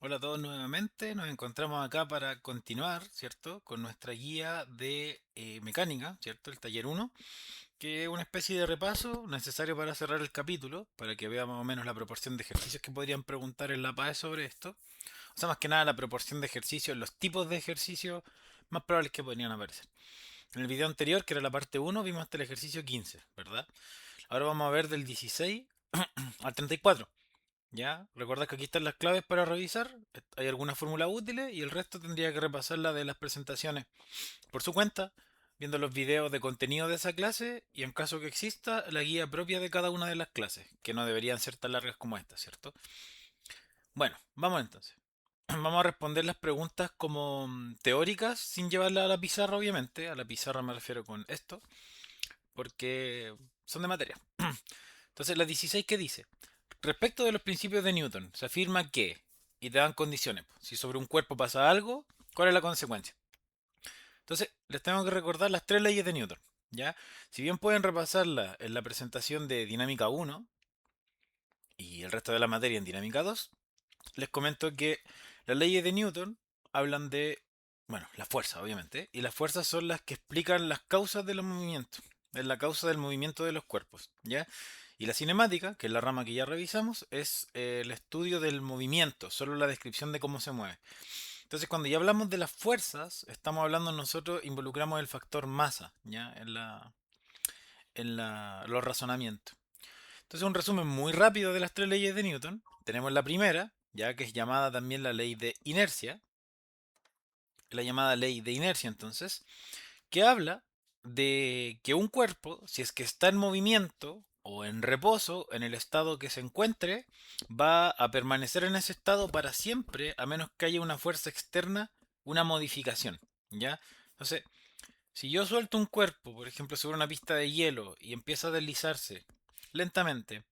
Hola a todos nuevamente, nos encontramos acá para continuar, ¿cierto? Con nuestra guía de mecánica, ¿cierto? El taller uno, que es una especie de repaso necesario para cerrar el capítulo, para que vea más o menos la proporción de ejercicios que podrían preguntar en la PAE sobre esto. O sea, más que nada la proporción de ejercicios, los tipos de ejercicios más probables que podrían aparecer. En el video anterior, que era la parte uno, vimos hasta el ejercicio 15, ¿verdad? Ahora vamos a ver del 16 al 34. Ya, recordad que aquí están las claves para revisar. Hay algunas fórmulas útiles y el resto tendría que repasarla de las presentaciones por su cuenta, viendo los videos de contenido de esa clase y en caso que exista, la guía propia de cada una de las clases, que no deberían ser tan largas como esta, ¿cierto? Bueno, vamos entonces. Vamos a responder las preguntas como teóricas sin llevarla a la pizarra, obviamente. A la pizarra me refiero con esto, porque son de materia. Entonces, la 16, ¿qué dice? Respecto de los principios de Newton, se afirma que, y te dan condiciones, si sobre un cuerpo pasa algo, ¿cuál es la consecuencia? Entonces, les tengo que recordar las tres leyes de Newton, ¿ya? Si bien pueden repasarlas en la presentación de Dinámica uno y el resto de la materia en Dinámica 2, les comento que las leyes de Newton hablan de, bueno, la fuerza, obviamente, y las fuerzas son las que explican las causas de los movimientos, es la causa del movimiento de los cuerpos, ¿ya? Y la cinemática, que es la rama que ya revisamos, es el estudio del movimiento, solo la descripción de cómo se mueve. Entonces, cuando ya hablamos de las fuerzas, estamos hablando nosotros, involucramos el factor masa, ¿ya? Los razonamientos. Entonces, un resumen muy rápido de las tres leyes de Newton. Tenemos la primera, ya que es llamada también la ley de inercia, la llamada ley de inercia entonces, que habla de que un cuerpo, si es que está en movimiento o en reposo, en el estado que se encuentre, va a permanecer en ese estado para siempre, a menos que haya una fuerza externa, una modificación, ¿ya? Entonces, si yo suelto un cuerpo, por ejemplo, sobre una pista de hielo y empieza a deslizarse lentamente,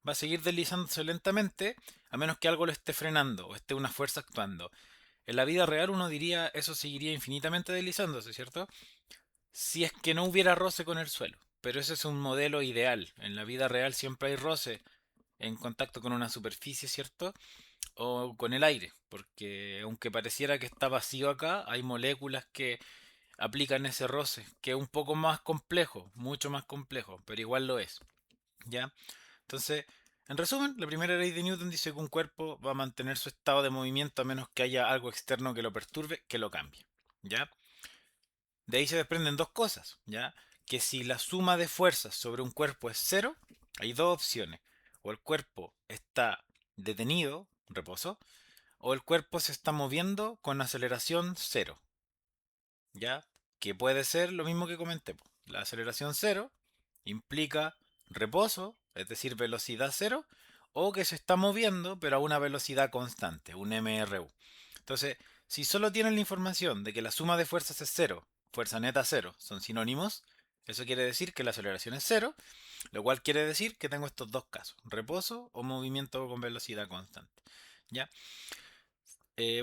va a seguir deslizándose lentamente a menos que algo lo esté frenando o esté una fuerza actuando. En la vida real uno diría eso seguiría infinitamente deslizándose, ¿cierto? Si es que no hubiera roce con el suelo. Pero ese es un modelo ideal. En la vida real siempre hay roce en contacto con una superficie, ¿cierto? O con el aire, porque aunque pareciera que está vacío acá, hay moléculas que aplican ese roce, que es un poco más complejo, mucho más complejo, pero igual lo es, ¿ya? Entonces, en resumen, la primera ley de Newton dice que un cuerpo va a mantener su estado de movimiento a menos que haya algo externo que lo perturbe, que lo cambie, ¿ya? De ahí se desprenden dos cosas, ¿ya? Que si la suma de fuerzas sobre un cuerpo es cero, hay dos opciones. O el cuerpo está detenido, reposo, o el cuerpo se está moviendo con aceleración cero, ¿ya? Que puede ser lo mismo que comenté, po. La aceleración cero implica reposo, es decir, velocidad cero, o que se está moviendo pero a una velocidad constante, un MRU. Entonces, si solo tienen la información de que la suma de fuerzas es cero, fuerza neta cero, son sinónimos, eso quiere decir que la aceleración es cero, lo cual quiere decir que tengo estos dos casos, reposo o movimiento con velocidad constante. ¿Ya?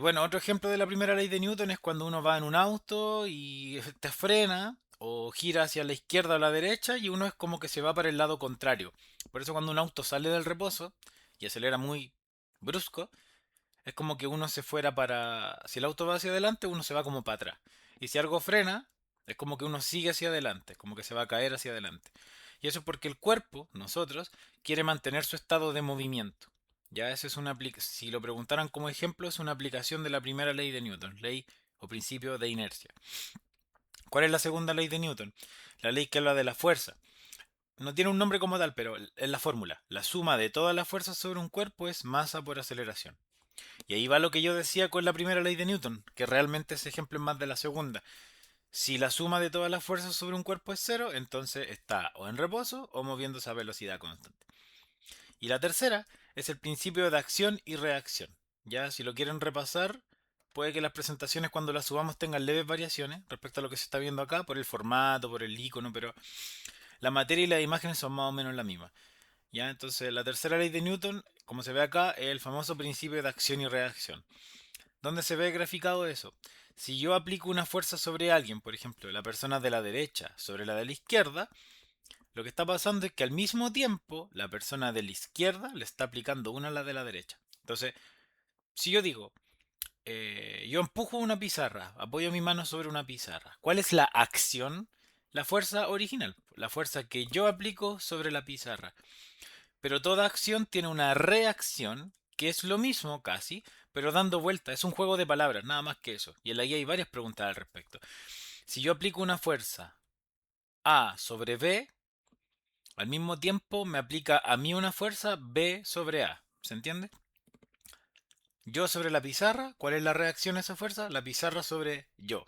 Bueno, otro ejemplo de la primera ley de Newton es cuando uno va en un auto y te frena o gira hacia la izquierda o la derecha y uno es como que se va para el lado contrario. Por eso cuando un auto sale del reposo y acelera muy brusco, es como que uno se fuera para... Si el auto va hacia adelante, uno se va como para atrás. Y si algo frena, es como que uno sigue hacia adelante, como que se va a caer hacia adelante. Y eso es porque el cuerpo, nosotros, quiere mantener su estado de movimiento. Ya esa es una si lo preguntaran como ejemplo, es una aplicación de la primera ley de Newton, ley o principio de inercia. ¿Cuál es la segunda ley de Newton? La ley que habla de la fuerza. No tiene un nombre como tal, pero es la fórmula. La suma de todas las fuerzas sobre un cuerpo es masa por aceleración. Y ahí va lo que yo decía con la primera ley de Newton, que realmente ese ejemplo es más de la segunda. Si la suma de todas las fuerzas sobre un cuerpo es cero, entonces está o en reposo o moviéndose a velocidad constante. Y la tercera es el principio de acción y reacción. Ya, si lo quieren repasar, puede que las presentaciones cuando las subamos tengan leves variaciones respecto a lo que se está viendo acá, por el formato, por el icono, pero la materia y las imágenes son más o menos la misma. Ya, entonces la tercera ley de Newton, como se ve acá, es el famoso principio de acción y reacción. ¿Dónde se ve graficado eso? Si yo aplico una fuerza sobre alguien, por ejemplo, la persona de la derecha sobre la de la izquierda, lo que está pasando es que al mismo tiempo la persona de la izquierda le está aplicando una a la de la derecha. Entonces, Si yo digo, yo empujo una pizarra, apoyo mi mano sobre una pizarra, ¿cuál es la acción? La fuerza original, la fuerza que yo aplico sobre la pizarra. Pero toda acción tiene una reacción, que es lo mismo casi, pero dando vuelta. Es un juego de palabras, nada más que eso. Y en la guía hay varias preguntas al respecto. Si yo aplico una fuerza A sobre B, al mismo tiempo me aplica a mí una fuerza B sobre A. ¿Se entiende? Yo sobre la pizarra, ¿cuál es la reacción a esa fuerza? La pizarra sobre yo.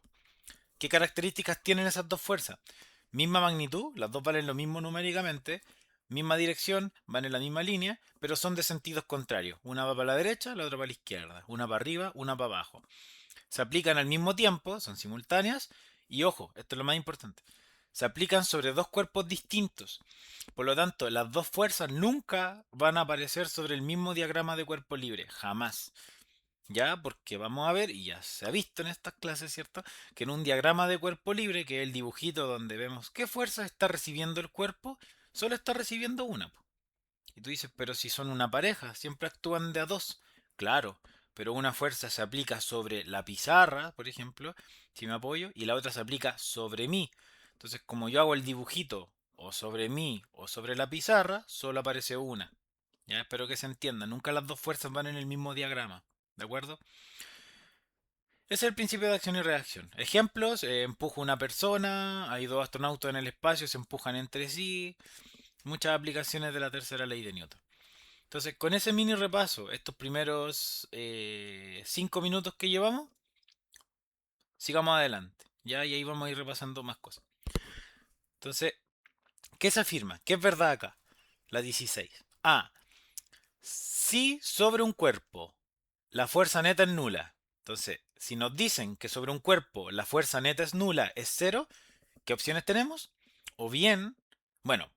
¿Qué características tienen esas dos fuerzas? Misma magnitud, las dos valen lo mismo numéricamente, misma dirección, van en la misma línea, pero son de sentidos contrarios. Una va para la derecha, la otra para la izquierda. Una para arriba, una para abajo. Se aplican al mismo tiempo, son simultáneas, y ojo, esto es lo más importante. Se aplican sobre dos cuerpos distintos. Por lo tanto, las dos fuerzas nunca van a aparecer sobre el mismo diagrama de cuerpo libre, jamás. Ya, porque vamos a ver, y ya se ha visto en estas clases, ¿cierto? Que en un diagrama de cuerpo libre, que es el dibujito donde vemos qué fuerza está recibiendo el cuerpo, solo está recibiendo una, po. Y tú dices, pero si son una pareja, siempre actúan de a dos. Claro, pero una fuerza se aplica sobre la pizarra, por ejemplo, si me apoyo, y la otra se aplica sobre mí. Entonces, como yo hago el dibujito o sobre mí o sobre la pizarra, solo aparece una. Ya, espero que se entienda. Nunca las dos fuerzas van en el mismo diagrama. ¿De acuerdo? Ese es el principio de acción y reacción. Ejemplos, empujo una persona, hay dos astronautas en el espacio, se empujan entre sí, muchas aplicaciones de la tercera ley de Newton. Entonces, con ese mini repaso, estos primeros 5 minutos que llevamos, sigamos adelante. Ya, y ahí vamos a ir repasando más cosas. Entonces, ¿qué se afirma? ¿Qué es verdad acá? La 16. A. Si sobre un cuerpo la fuerza neta es nula. Entonces, si nos dicen que sobre un cuerpo la fuerza neta es nula, es cero, ¿qué opciones tenemos? O bien, bueno,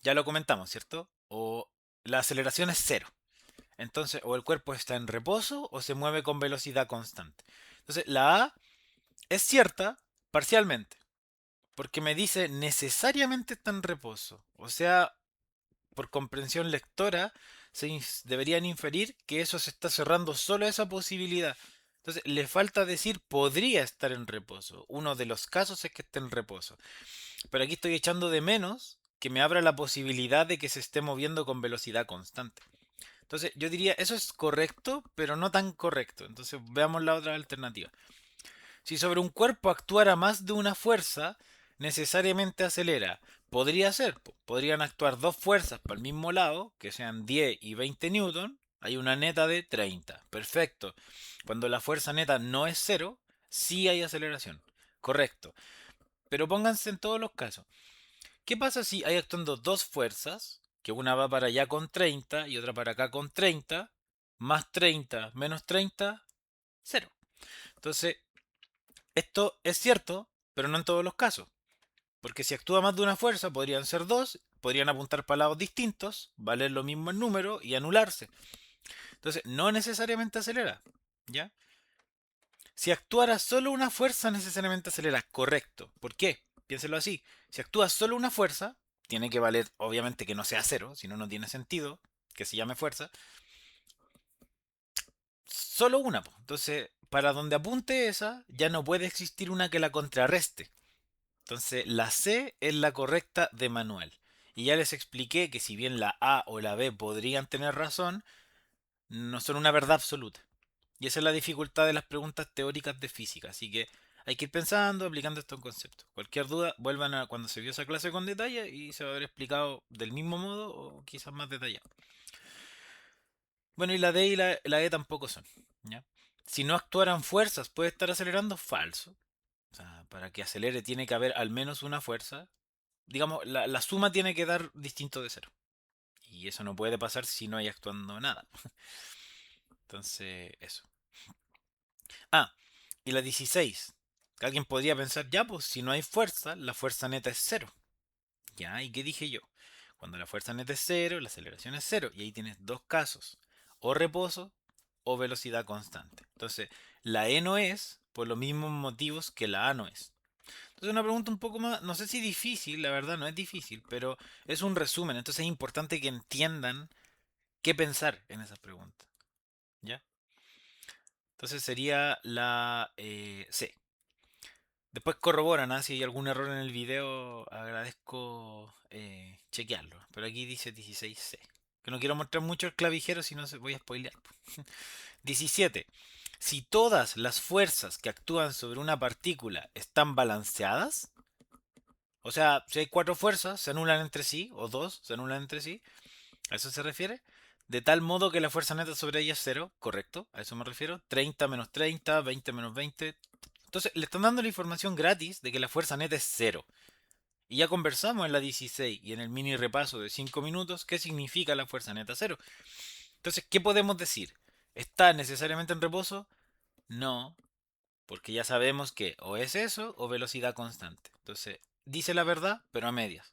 ya lo comentamos, ¿cierto? O la aceleración es cero. Entonces, o el cuerpo está en reposo o se mueve con velocidad constante. Entonces, la A es cierta parcialmente, porque me dice necesariamente está en reposo. O sea, por comprensión lectora, deberían inferir que eso se está cerrando solo a esa posibilidad. Entonces, le falta decir podría estar en reposo. Uno de los casos es que esté en reposo. Pero aquí estoy echando de menos que me abra la posibilidad de que se esté moviendo con velocidad constante. Entonces, yo diría, eso es correcto, pero no tan correcto. Entonces, veamos la otra alternativa. Si sobre un cuerpo actuara más de una fuerza, necesariamente acelera. Podría ser, podrían actuar dos fuerzas para el mismo lado, que sean 10 y 20 newton, hay una neta de 30. Perfecto. Cuando la fuerza neta no es cero, sí hay aceleración. Correcto. Pero pónganse en todos los casos. ¿Qué pasa si hay actuando dos fuerzas, que una va para allá con 30 y otra para acá con 30, más 30 menos 30, cero? Entonces, esto es cierto, pero no en todos los casos. Porque si actúa más de una fuerza, podrían ser dos, podrían apuntar para lados distintos, valer lo mismo en número y anularse. Entonces, no necesariamente acelera. ¿Ya? Si actuara solo una fuerza, necesariamente acelera. Correcto. ¿Por qué? Piénselo así. Si actúa solo una fuerza, tiene que valer, obviamente, que no sea cero, si no, no tiene sentido que se llame fuerza. Solo una, po. Entonces, para donde apunte esa, ya no puede existir una que la contrarreste. Entonces, la C es la correcta de manual. Y ya les expliqué que si bien la A o la B podrían tener razón, no son una verdad absoluta. Y esa es la dificultad de las preguntas teóricas de física. Así que hay que ir pensando, aplicando estos conceptos. Cualquier duda, vuelvan a cuando se vio esa clase con detalle y se va a haber explicado del mismo modo o quizás más detallado. Bueno, y la D y la E tampoco son. ¿Ya? Si no actuaran fuerzas, ¿puede estar acelerando? Falso. O sea, para que acelere tiene que haber al menos una fuerza. Digamos, la suma tiene que dar distinto de cero. Y eso no puede pasar si no hay actuando nada. Entonces, eso. Ah, y la 16. Alguien podría pensar, ya, pues si no hay fuerza, la fuerza neta es cero. Ya, ¿y qué dije yo? Cuando la fuerza neta es cero, la aceleración es cero. Y ahí tienes dos casos. O reposo o velocidad constante. Entonces, la E no es por los mismos motivos que la A no es. Entonces, una pregunta un poco más, no sé si difícil, la verdad no es difícil, pero es un resumen. Entonces es importante que entiendan qué pensar en esas preguntas. ¿Ya? Entonces sería la C. Después corroboran, ¿ah? Si hay algún error en el video, agradezco chequearlo. Pero aquí dice 16C. Que no quiero mostrar mucho el clavijero, si no se voy a spoilear. 17. Si todas las fuerzas que actúan sobre una partícula están balanceadas, o sea, si hay cuatro fuerzas, se anulan entre sí, o dos, se anulan entre sí, ¿a eso se refiere? De tal modo que la fuerza neta sobre ella es cero, correcto, a eso me refiero. 30 menos 30, 20 menos 20. Entonces, le están dando la información gratis de que la fuerza neta es cero. Y ya conversamos en la 16 y en el mini repaso de 5 minutos qué significa la fuerza neta cero. Entonces, ¿qué podemos decir? ¿Está necesariamente en reposo? No, porque ya sabemos que o es eso o velocidad constante. Entonces, dice la verdad, pero a medias.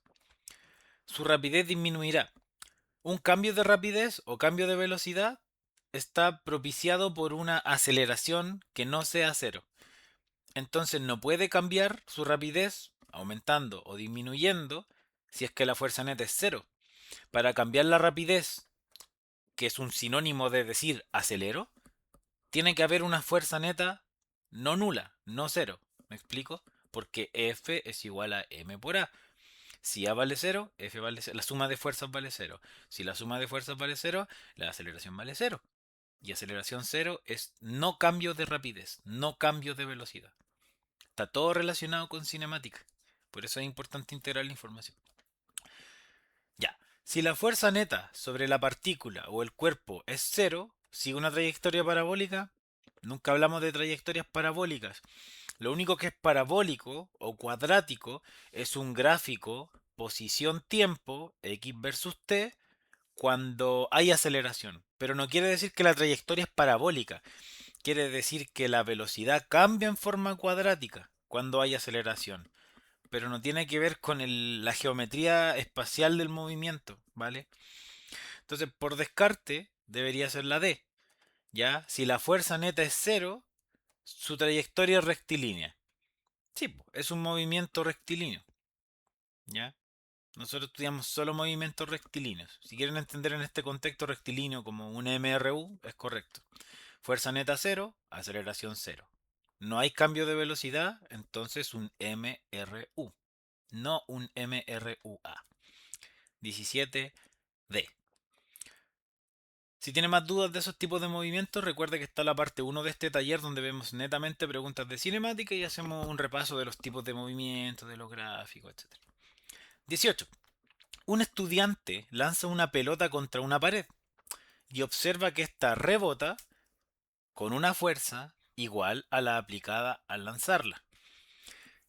Su rapidez disminuirá. Un cambio de rapidez o cambio de velocidad está propiciado por una aceleración que no sea cero. Entonces no puede cambiar su rapidez aumentando o disminuyendo si es que la fuerza neta es cero. Para cambiar la rapidez, que es un sinónimo de decir acelero, tiene que haber una fuerza neta no nula, no cero. ¿Me explico? Porque F es igual a m por a. Si A vale cero, F vale cero. La suma de fuerzas vale cero. Si la suma de fuerzas vale cero, la aceleración vale cero. Y aceleración cero es no cambio de rapidez, no cambio de velocidad. Está todo relacionado con cinemática. Por eso es importante integrar la información. Ya, si la fuerza neta sobre la partícula o el cuerpo es cero, sigue una trayectoria parabólica. Nunca hablamos de trayectorias parabólicas. Lo único que es parabólico o cuadrático es un gráfico posición-tiempo, x versus t, cuando hay aceleración. Pero no quiere decir que la trayectoria es parabólica. Quiere decir que la velocidad cambia en forma cuadrática cuando hay aceleración. Pero no tiene que ver con la geometría espacial del movimiento, ¿vale? Entonces, por descarte, debería ser la D. ¿Ya? Si la fuerza neta es cero, su trayectoria es rectilínea. Sí, es un movimiento rectilíneo. ¿Ya? Nosotros estudiamos solo movimientos rectilíneos. Si quieren entender en este contexto rectilíneo como un MRU, es correcto. Fuerza neta cero, aceleración cero. No hay cambio de velocidad, entonces un MRU, no un MRUA. 17D. Si tiene más dudas de esos tipos de movimientos, recuerde que está la parte 1 de este taller donde vemos netamente preguntas de cinemática y hacemos un repaso de los tipos de movimientos, de los gráficos, etc. 18. Un estudiante lanza una pelota contra una pared y observa que ésta rebota con una fuerza igual a la aplicada al lanzarla.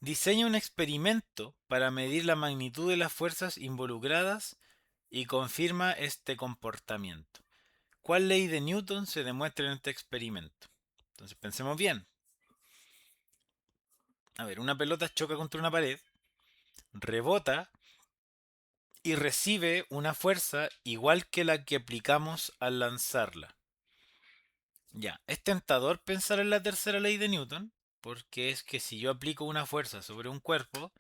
Diseña un experimento para medir la magnitud de las fuerzas involucradas y confirma este comportamiento. ¿Cuál ley de Newton se demuestra en este experimento? Entonces pensemos bien. A ver, una pelota choca contra una pared, rebota y recibe una fuerza igual que la que aplicamos al lanzarla. Ya, es tentador pensar en la tercera ley de Newton, porque es que si yo aplico una fuerza sobre un cuerpo,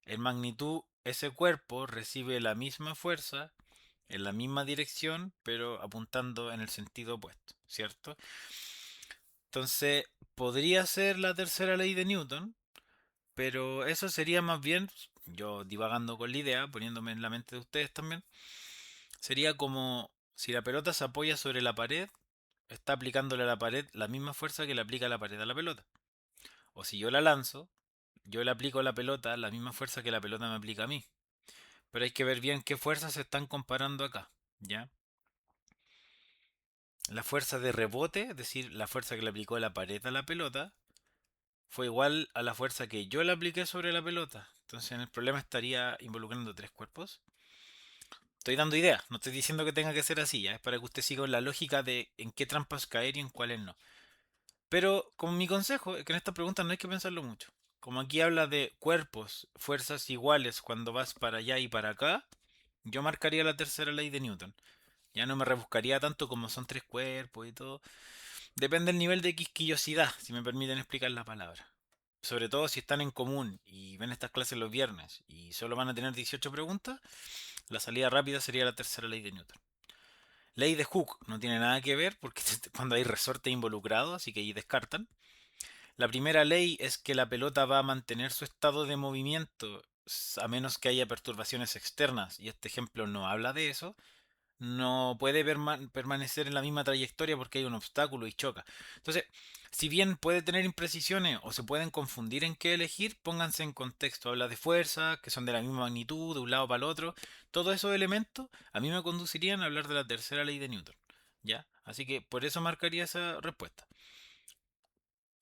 en magnitud ese cuerpo recibe la misma fuerza en la misma dirección, pero apuntando en el sentido opuesto, ¿cierto? Entonces, podría ser la tercera ley de Newton, pero eso sería más bien, yo divagando con la idea, poniéndome en la mente de ustedes también, sería como si la pelota se apoya sobre la pared, está aplicándole a la pared la misma fuerza que le aplica la pared a la pelota. O si yo la lanzo, yo le aplico a la pelota la misma fuerza que la pelota me aplica a mí. Pero hay que ver bien qué fuerzas se están comparando acá, ¿ya? La fuerza de rebote, es decir, la fuerza que le aplicó la pared a la pelota, fue igual a la fuerza que yo le apliqué sobre la pelota. Entonces en el problema estaría involucrando tres cuerpos. Estoy dando ideas, no estoy diciendo que tenga que ser así, ¿ya? Es para que usted siga la lógica de en qué trampas caer y en cuáles no. Pero como mi consejo es que en esta pregunta no hay que pensarlo mucho. Como aquí habla de cuerpos, fuerzas iguales cuando vas para allá y para acá, yo marcaría la tercera ley de Newton. Ya no me rebuscaría tanto como son tres cuerpos y todo. Depende del nivel de quisquillosidad, si me permiten explicar la palabra. Sobre todo si están en común y ven estas clases los viernes y solo van a tener 18 preguntas, la salida rápida sería la tercera ley de Newton. Ley de Hooke no tiene nada que ver porque cuando hay resorte involucrado, así que ahí descartan. La primera ley es que la pelota va a mantener su estado de movimiento a menos que haya perturbaciones externas, y este ejemplo no habla de eso. No puede permanecer en la misma trayectoria porque hay un obstáculo y choca. Entonces, si bien puede tener imprecisiones o se pueden confundir en qué elegir, pónganse en contexto. Habla de fuerza, que son de la misma magnitud, de un lado para el otro. Todos esos elementos a mí me conducirían a hablar de la tercera ley de Newton. ¿Ya? Así que por eso marcaría esa respuesta.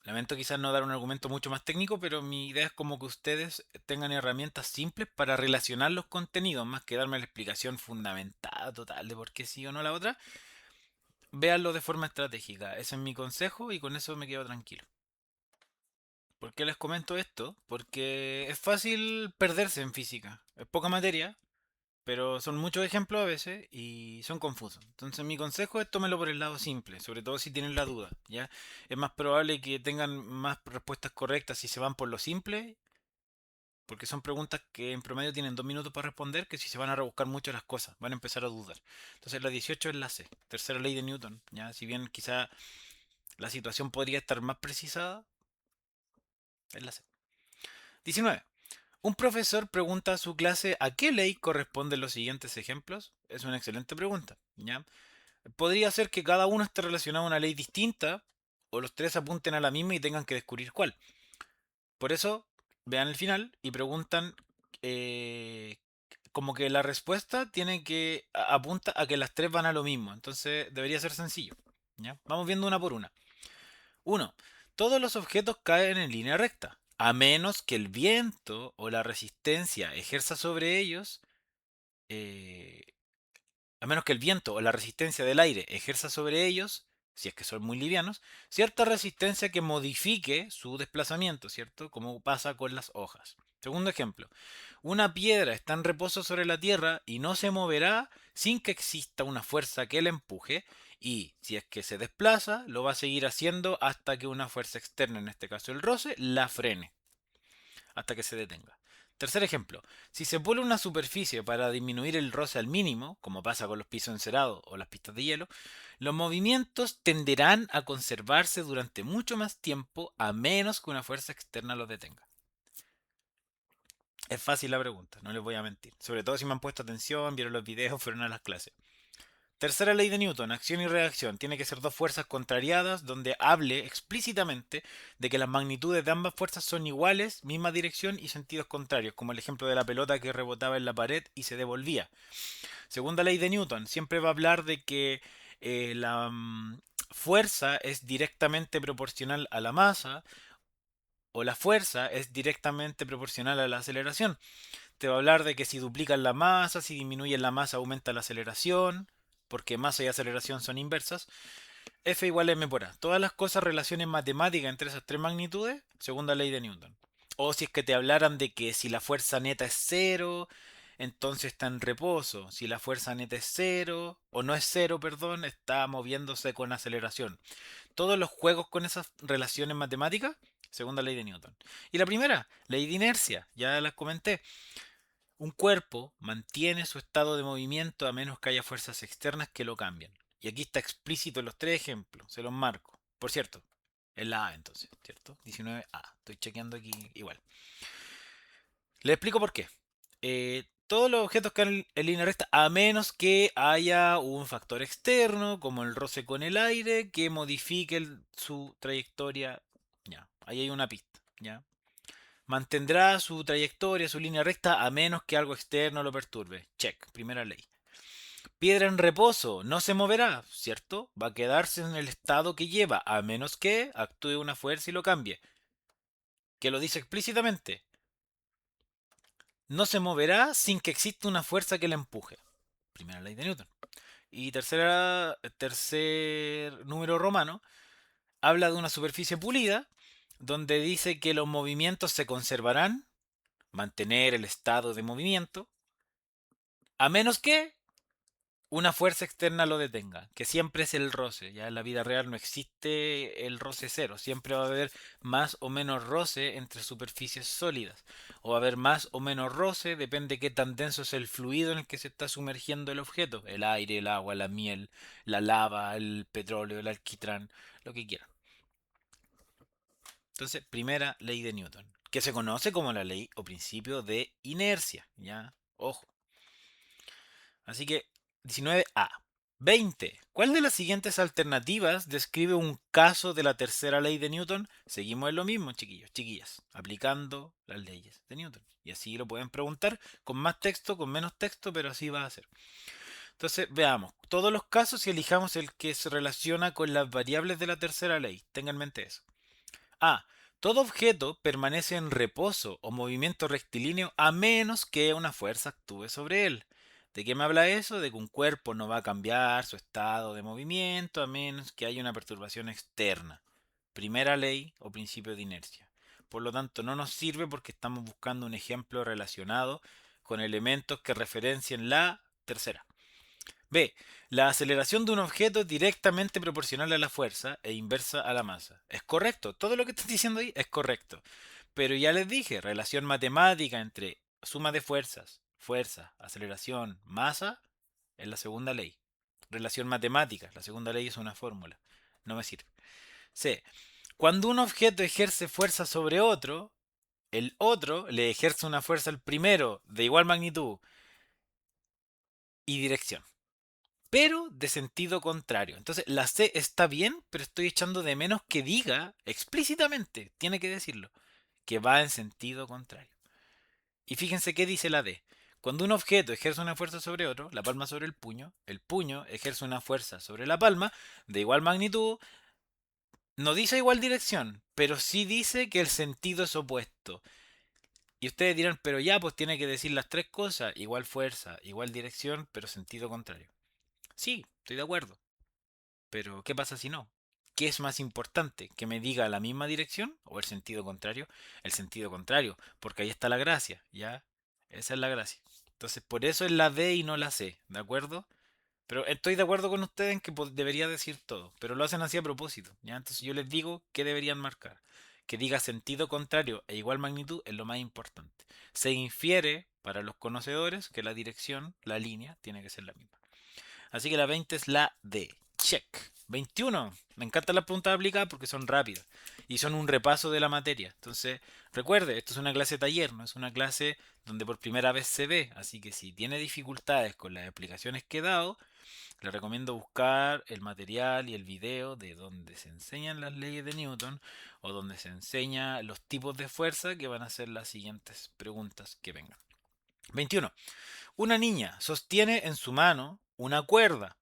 Lamento quizás no dar un argumento mucho más técnico, pero mi idea es como que ustedes tengan herramientas simples para relacionar los contenidos, más que darme la explicación fundamentada total de por qué sí o no la otra. Véanlo de forma estratégica. Ese es mi consejo y con eso me quedo tranquilo. ¿Por qué les comento esto? Porque es fácil perderse en física. Es poca materia, pero son muchos ejemplos a veces y son confusos. Entonces mi consejo es tómelo por el lado simple, sobre todo si tienen la duda, ¿ya? Es más probable que tengan más respuestas correctas si se van por lo simple, porque son preguntas que en promedio tienen 2 minutos para responder, que si se van a rebuscar mucho las cosas, van a empezar a dudar. Entonces la 18 es la C, tercera ley de Newton, ¿ya? Si bien quizá la situación podría estar más precisada, es la C. 19. Un profesor pregunta a su clase a qué ley corresponden los siguientes ejemplos. Es una excelente pregunta, ¿ya? Podría ser que cada uno esté relacionado a una ley distinta o los tres apunten a la misma y tengan que descubrir cuál. Por eso, vean el final y preguntan eh, como que la respuesta tiene que apunta a que las tres van a lo mismo. Entonces debería ser sencillo, ¿ya? Vamos viendo una por una. Uno, todos los objetos caen en línea recta, a menos que el viento o la resistencia ejerza sobre ellos, eh, a menos que el viento o la resistencia del aire ejerza sobre ellos, si es que son muy livianos, cierta resistencia que modifique su desplazamiento, ¿cierto? Como pasa con las hojas. Segundo ejemplo, una piedra está en reposo sobre la tierra y no se moverá sin que exista una fuerza que la empuje y si es que se desplaza, lo va a seguir haciendo hasta que una fuerza externa, en este caso el roce, la frene hasta que se detenga. Tercer ejemplo, si se pule una superficie para disminuir el roce al mínimo, como pasa con los pisos encerados o las pistas de hielo, los movimientos tenderán a conservarse durante mucho más tiempo a menos que una fuerza externa los detenga. Es fácil la pregunta, no les voy a mentir. Sobre todo si me han puesto atención, vieron los videos, fueron a las clases. Tercera ley de Newton, acción y reacción. Tiene que ser dos fuerzas contrariadas donde hable explícitamente de que las magnitudes de ambas fuerzas son iguales, misma dirección y sentidos contrarios, como el ejemplo de la pelota que rebotaba en la pared y se devolvía. Segunda ley de Newton, siempre va a hablar de que la fuerza es directamente proporcional a la masa o la fuerza es directamente proporcional a la aceleración. Te va a hablar de que si duplican la masa, si disminuyen la masa, aumenta la aceleración, porque masa y aceleración son inversas. F igual a m por a. Todas las cosas, relaciones matemáticas entre esas tres magnitudes, segunda ley de Newton. O si es que te hablaran de que si la fuerza neta es cero, entonces está en reposo. Si la fuerza neta es cero, o no es cero, perdón, está moviéndose con aceleración. Todos los juegos con esas relaciones matemáticas, segunda ley de Newton. Y la primera, ley de inercia, ya las comenté. Un cuerpo mantiene su estado de movimiento a menos que haya fuerzas externas que lo cambien. Y aquí está explícito en los tres ejemplos, se los marco. Por cierto, es la A entonces, ¿cierto? 19A. Estoy chequeando aquí igual. Le explico por qué. Todos los objetos caen en línea recta a menos que haya un factor externo, como el roce con el aire, que modifique su trayectoria. Ya, ahí hay una pista. Ya, mantendrá su trayectoria, su línea recta, a menos que algo externo lo perturbe. Check, primera ley. Piedra en reposo, no se moverá, ¿cierto? Va a quedarse en el estado que lleva, a menos que actúe una fuerza y lo cambie. Que lo dice explícitamente. No se moverá sin que exista una fuerza que la empuje. Primera ley de Newton. Y tercer número romano, habla de una superficie pulida, donde dice que los movimientos se conservarán, mantener el estado de movimiento, a menos que una fuerza externa lo detenga, que siempre es el roce. Ya en la vida real no existe el roce cero, siempre va a haber más o menos roce entre superficies sólidas, o va a haber más o menos roce, depende qué tan denso es el fluido en el que se está sumergiendo el objeto, el aire, el agua, la miel, la lava, el petróleo, el alquitrán, lo que quieran. Entonces, primera ley de Newton, que se conoce como la ley o principio de inercia, ya, ojo. Así que 19A. 20. ¿Cuál de las siguientes alternativas describe un caso de la tercera ley de Newton? Seguimos en lo mismo, chiquillos, chiquillas, aplicando las leyes de Newton. Y así lo pueden preguntar con más texto, con menos texto, pero así va a ser. Entonces, veamos. Todos los casos y elijamos el que se relaciona con las variables de la tercera ley. Tengan en mente eso. A. Todo objeto permanece en reposo o movimiento rectilíneo a menos que una fuerza actúe sobre él. ¿De qué me habla eso? De que un cuerpo no va a cambiar su estado de movimiento a menos que haya una perturbación externa. Primera ley o principio de inercia. Por lo tanto, no nos sirve porque estamos buscando un ejemplo relacionado con elementos que referencien la tercera. B. La aceleración de un objeto es directamente proporcional a la fuerza e inversa a la masa. Es correcto, todo lo que estás diciendo ahí es correcto. Pero ya les dije, relación matemática entre suma de fuerzas, fuerza, aceleración, masa, es la segunda ley. Relación matemática, la segunda ley es una fórmula. No me sirve. C. Cuando un objeto ejerce fuerza sobre otro, el otro le ejerce una fuerza al primero de igual magnitud y dirección, pero de sentido contrario. Entonces, la C está bien, pero estoy echando de menos que diga explícitamente, tiene que decirlo, que va en sentido contrario. Y fíjense qué dice la D. Cuando un objeto ejerce una fuerza sobre otro, la palma sobre el puño ejerce una fuerza sobre la palma de igual magnitud, no dice igual dirección, pero sí dice que el sentido es opuesto. Y ustedes dirán, pero ya, pues tiene que decir las tres cosas, igual fuerza, igual dirección, pero sentido contrario. Sí, estoy de acuerdo. Pero, ¿qué pasa si no? ¿Qué es más importante? ¿Que me diga la misma dirección o el sentido contrario? El sentido contrario, porque ahí está la gracia, ¿ya? Esa es la gracia. Entonces, por eso es la D y no la C, ¿de acuerdo? Pero estoy de acuerdo con ustedes en que debería decir todo, pero lo hacen así a propósito, ¿ya? Entonces yo les digo qué deberían marcar. Que diga sentido contrario e igual magnitud es lo más importante. Se infiere, para los conocedores, que la dirección, la línea, tiene que ser la misma. Así que la 20 es la D. Check. 21. Me encantan las preguntas aplicadas porque son rápidas y son un repaso de la materia. Entonces, recuerde, esto es una clase taller, no es una clase donde por primera vez se ve. Así que si tiene dificultades con las explicaciones que he dado, le recomiendo buscar el material y el video de donde se enseñan las leyes de Newton o donde se enseña los tipos de fuerza que van a ser las siguientes preguntas que vengan. 21. Una niña sostiene en su mano una cuerda,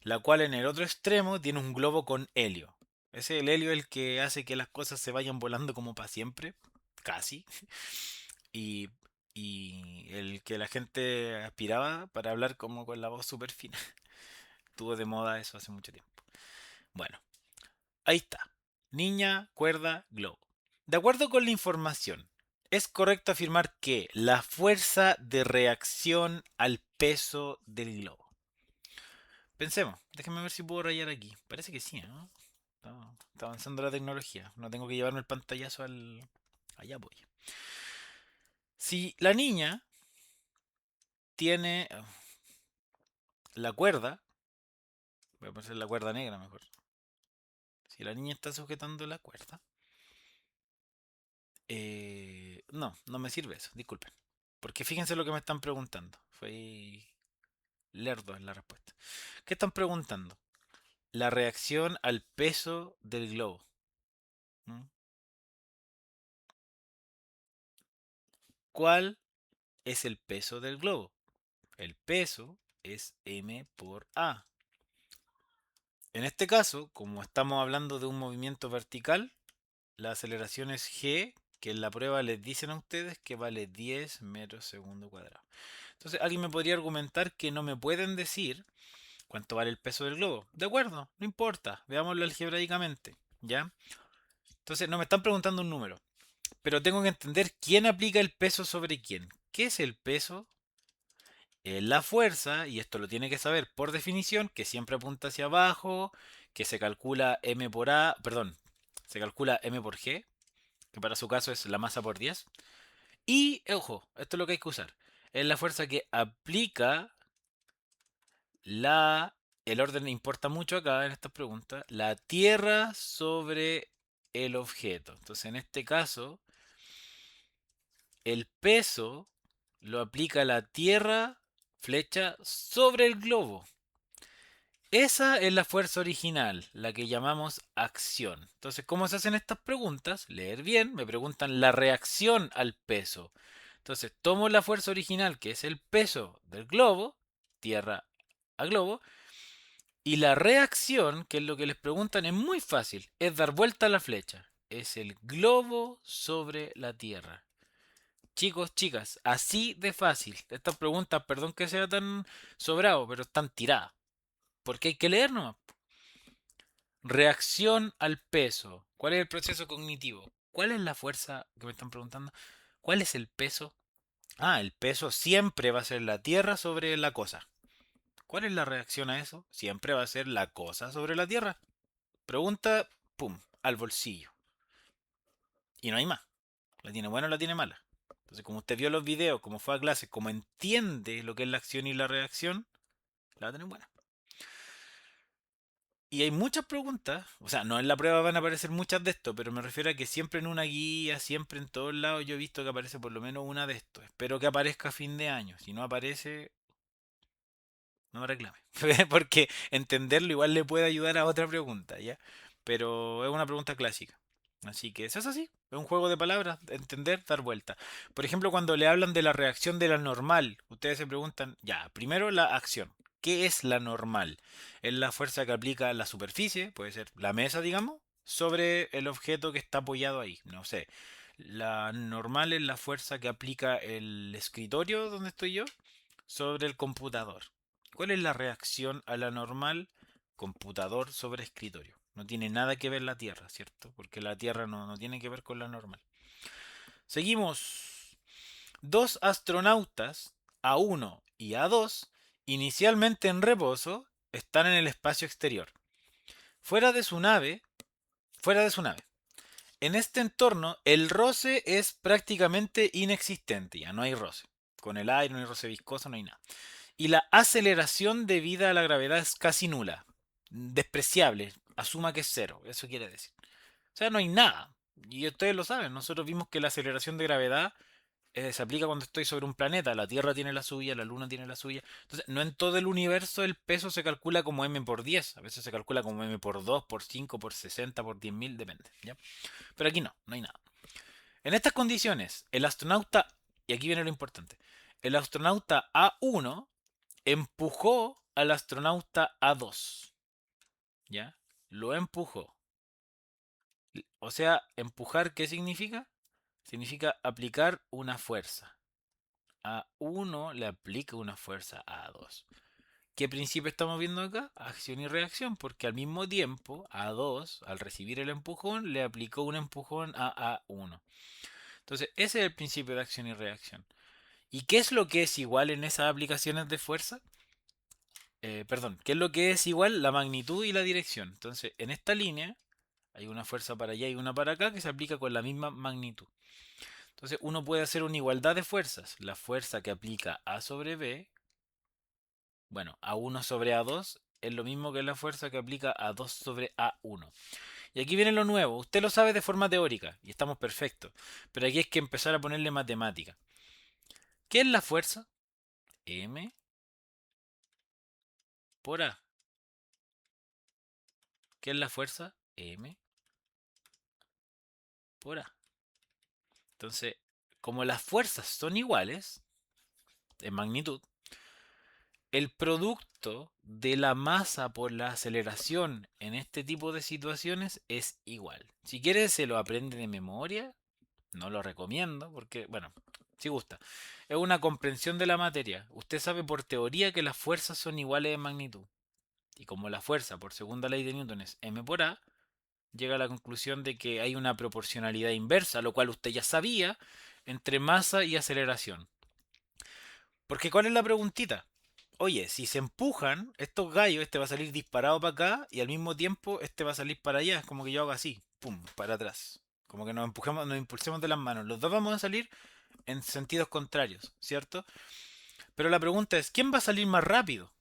la cual en el otro extremo tiene un globo con helio. Ese es el helio el que hace que las cosas se vayan volando como para siempre, casi, y, y el que la gente aspiraba para hablar como con la voz súper fina. Estuvo de moda eso hace mucho tiempo. Bueno, ahí está. Niña, cuerda, globo. De acuerdo con la información, es correcto afirmar que la fuerza de reacción al peso del globo. Pensemos, déjenme ver si puedo rayar aquí. Parece que sí, ¿no? Está avanzando la tecnología. No tengo que llevarme el pantallazo al... Allá voy. Si la niña tiene la cuerda, voy a poner la cuerda negra mejor. Si la niña está sujetando la cuerda, no, no me sirve eso, disculpen. Porque fíjense lo que me están preguntando. Fue lerdo en la respuesta. ¿Qué están preguntando? La reacción al peso del globo. ¿Mm? ¿Cuál es el peso del globo? El peso es m por a. En este caso, como estamos hablando de un movimiento vertical, la aceleración es g, que en la prueba les dicen a ustedes que vale 10 metros segundo cuadrado. Entonces, alguien me podría argumentar que no me pueden decir cuánto vale el peso del globo. De acuerdo, no importa, veámoslo algebraicamente, ¿ya? Entonces, no me están preguntando un número, pero tengo que entender quién aplica el peso sobre quién. ¿Qué es el peso? La fuerza, y esto lo tiene que saber por definición, que siempre apunta hacia abajo, que se calcula m por a, perdón, se calcula m por g, que para su caso es la masa por 10. Y, ojo, esto es lo que hay que usar. Es la fuerza que aplica la... El orden importa mucho acá en esta pregunta. La Tierra sobre el objeto. Entonces, en este caso, el peso lo aplica la Tierra, flecha, sobre el globo. Esa es la fuerza original, la que llamamos acción. Entonces, ¿cómo se hacen estas preguntas? Leer bien, me preguntan la reacción al peso. Entonces, tomo la fuerza original, que es el peso del globo, tierra a globo, y la reacción, que es lo que les preguntan, es muy fácil, es dar vuelta a la flecha. Es el globo sobre la tierra. Chicos, chicas, así de fácil. Estas preguntas, perdón que sea tan sobrado, pero están tiradas. Porque hay que leer nomás. Reacción al peso. ¿Cuál es el proceso cognitivo? ¿Cuál es la fuerza que me están preguntando? ¿Cuál es el peso? Ah, el peso siempre va a ser la tierra sobre la cosa. ¿Cuál es la reacción a eso? Siempre va a ser la cosa sobre la tierra. Pregunta, pum, al bolsillo. Y no hay más. ¿La tiene buena o la tiene mala? Entonces, como usted vio los videos, como fue a clase, como entiende lo que es la acción y la reacción, la va a tener buena. Y hay muchas preguntas, o sea, no en la prueba van a aparecer muchas de esto, pero me refiero a que siempre en una guía, siempre en todos lados, yo he visto que aparece por lo menos una de estos. Espero que aparezca a fin de año. Si no aparece, no me reclame. Porque entenderlo igual le puede ayudar a otra pregunta, ¿ya? Pero es una pregunta clásica. Así que eso es así. Es un juego de palabras, entender, dar vuelta. Por ejemplo, cuando le hablan de la reacción de la normal, ustedes se preguntan, ya, primero la acción. ¿Qué es la normal? Es la fuerza que aplica la superficie, puede ser la mesa, digamos, sobre el objeto que está apoyado ahí. No sé. La normal es la fuerza que aplica el escritorio donde estoy yo sobre el computador. ¿Cuál es la reacción a la normal? Computador sobre escritorio. No tiene nada que ver la Tierra, ¿cierto? Porque la Tierra no tiene que ver con la normal. Seguimos. Dos astronautas, A1 y A2, inicialmente en reposo, están en el espacio exterior. Fuera de su nave, fuera de su nave. En este entorno, el roce es prácticamente inexistente, ya no hay roce. Con el aire no hay roce viscoso, no hay nada. Y la aceleración debida a la gravedad es casi nula. Despreciable. Asuma que es cero. Eso quiere decir. O sea, no hay nada. Y ustedes lo saben. Nosotros vimos que la aceleración de gravedad se aplica cuando estoy sobre un planeta. La Tierra tiene la suya, la Luna tiene la suya. Entonces, no en todo el universo el peso se calcula como m por 10. A veces se calcula como m por 2, por 5, por 60, por 10.000, depende. ¿Ya? Pero aquí no hay nada. En estas condiciones, el astronauta, y aquí viene lo importante, el astronauta A1 empujó al astronauta A2, ¿ya? Lo empujó. O sea, empujar, ¿qué significa? Significa aplicar una fuerza. A1 le aplica una fuerza a A2. ¿Qué principio estamos viendo acá? Acción y reacción, porque al mismo tiempo A2, al recibir el empujón, le aplicó un empujón a A1. Entonces, ese es el principio de acción y reacción. ¿Y qué es lo que es igual en esas aplicaciones de fuerza? Perdón, ¿qué es lo que es igual? La magnitud y la dirección. Entonces, en esta línea hay una fuerza para allá y una para acá que se aplica con la misma magnitud. Entonces, uno puede hacer una igualdad de fuerzas. La fuerza que aplica A sobre B, bueno, A1 sobre A2 es lo mismo que la fuerza que aplica A2 sobre A1. Y aquí viene lo nuevo. Usted lo sabe de forma teórica y estamos perfectos. Pero aquí hay que empezar a ponerle matemática. ¿Qué es la fuerza? M por A. ¿Qué es la fuerza? M por A. Entonces, como las fuerzas son iguales en magnitud, el producto de la masa por la aceleración en este tipo de situaciones es igual. Si quieres se lo aprende de memoria, no lo recomiendo porque, bueno, si gusta. Es una comprensión de la materia. Usted sabe por teoría que las fuerzas son iguales en magnitud. Y como la fuerza por segunda ley de Newton es m por a, llega a la conclusión de que hay una proporcionalidad inversa, lo cual usted ya sabía, entre masa y aceleración. Porque ¿cuál es la preguntita? Oye, si se empujan estos gallos, este va a salir disparado para acá y al mismo tiempo este va a salir para allá. Es como que yo hago así, pum, para atrás. Como que nos empujemos, nos impulsemos de las manos. Los dos vamos a salir en sentidos contrarios, ¿cierto? Pero la pregunta es, ¿quién va a salir más rápido?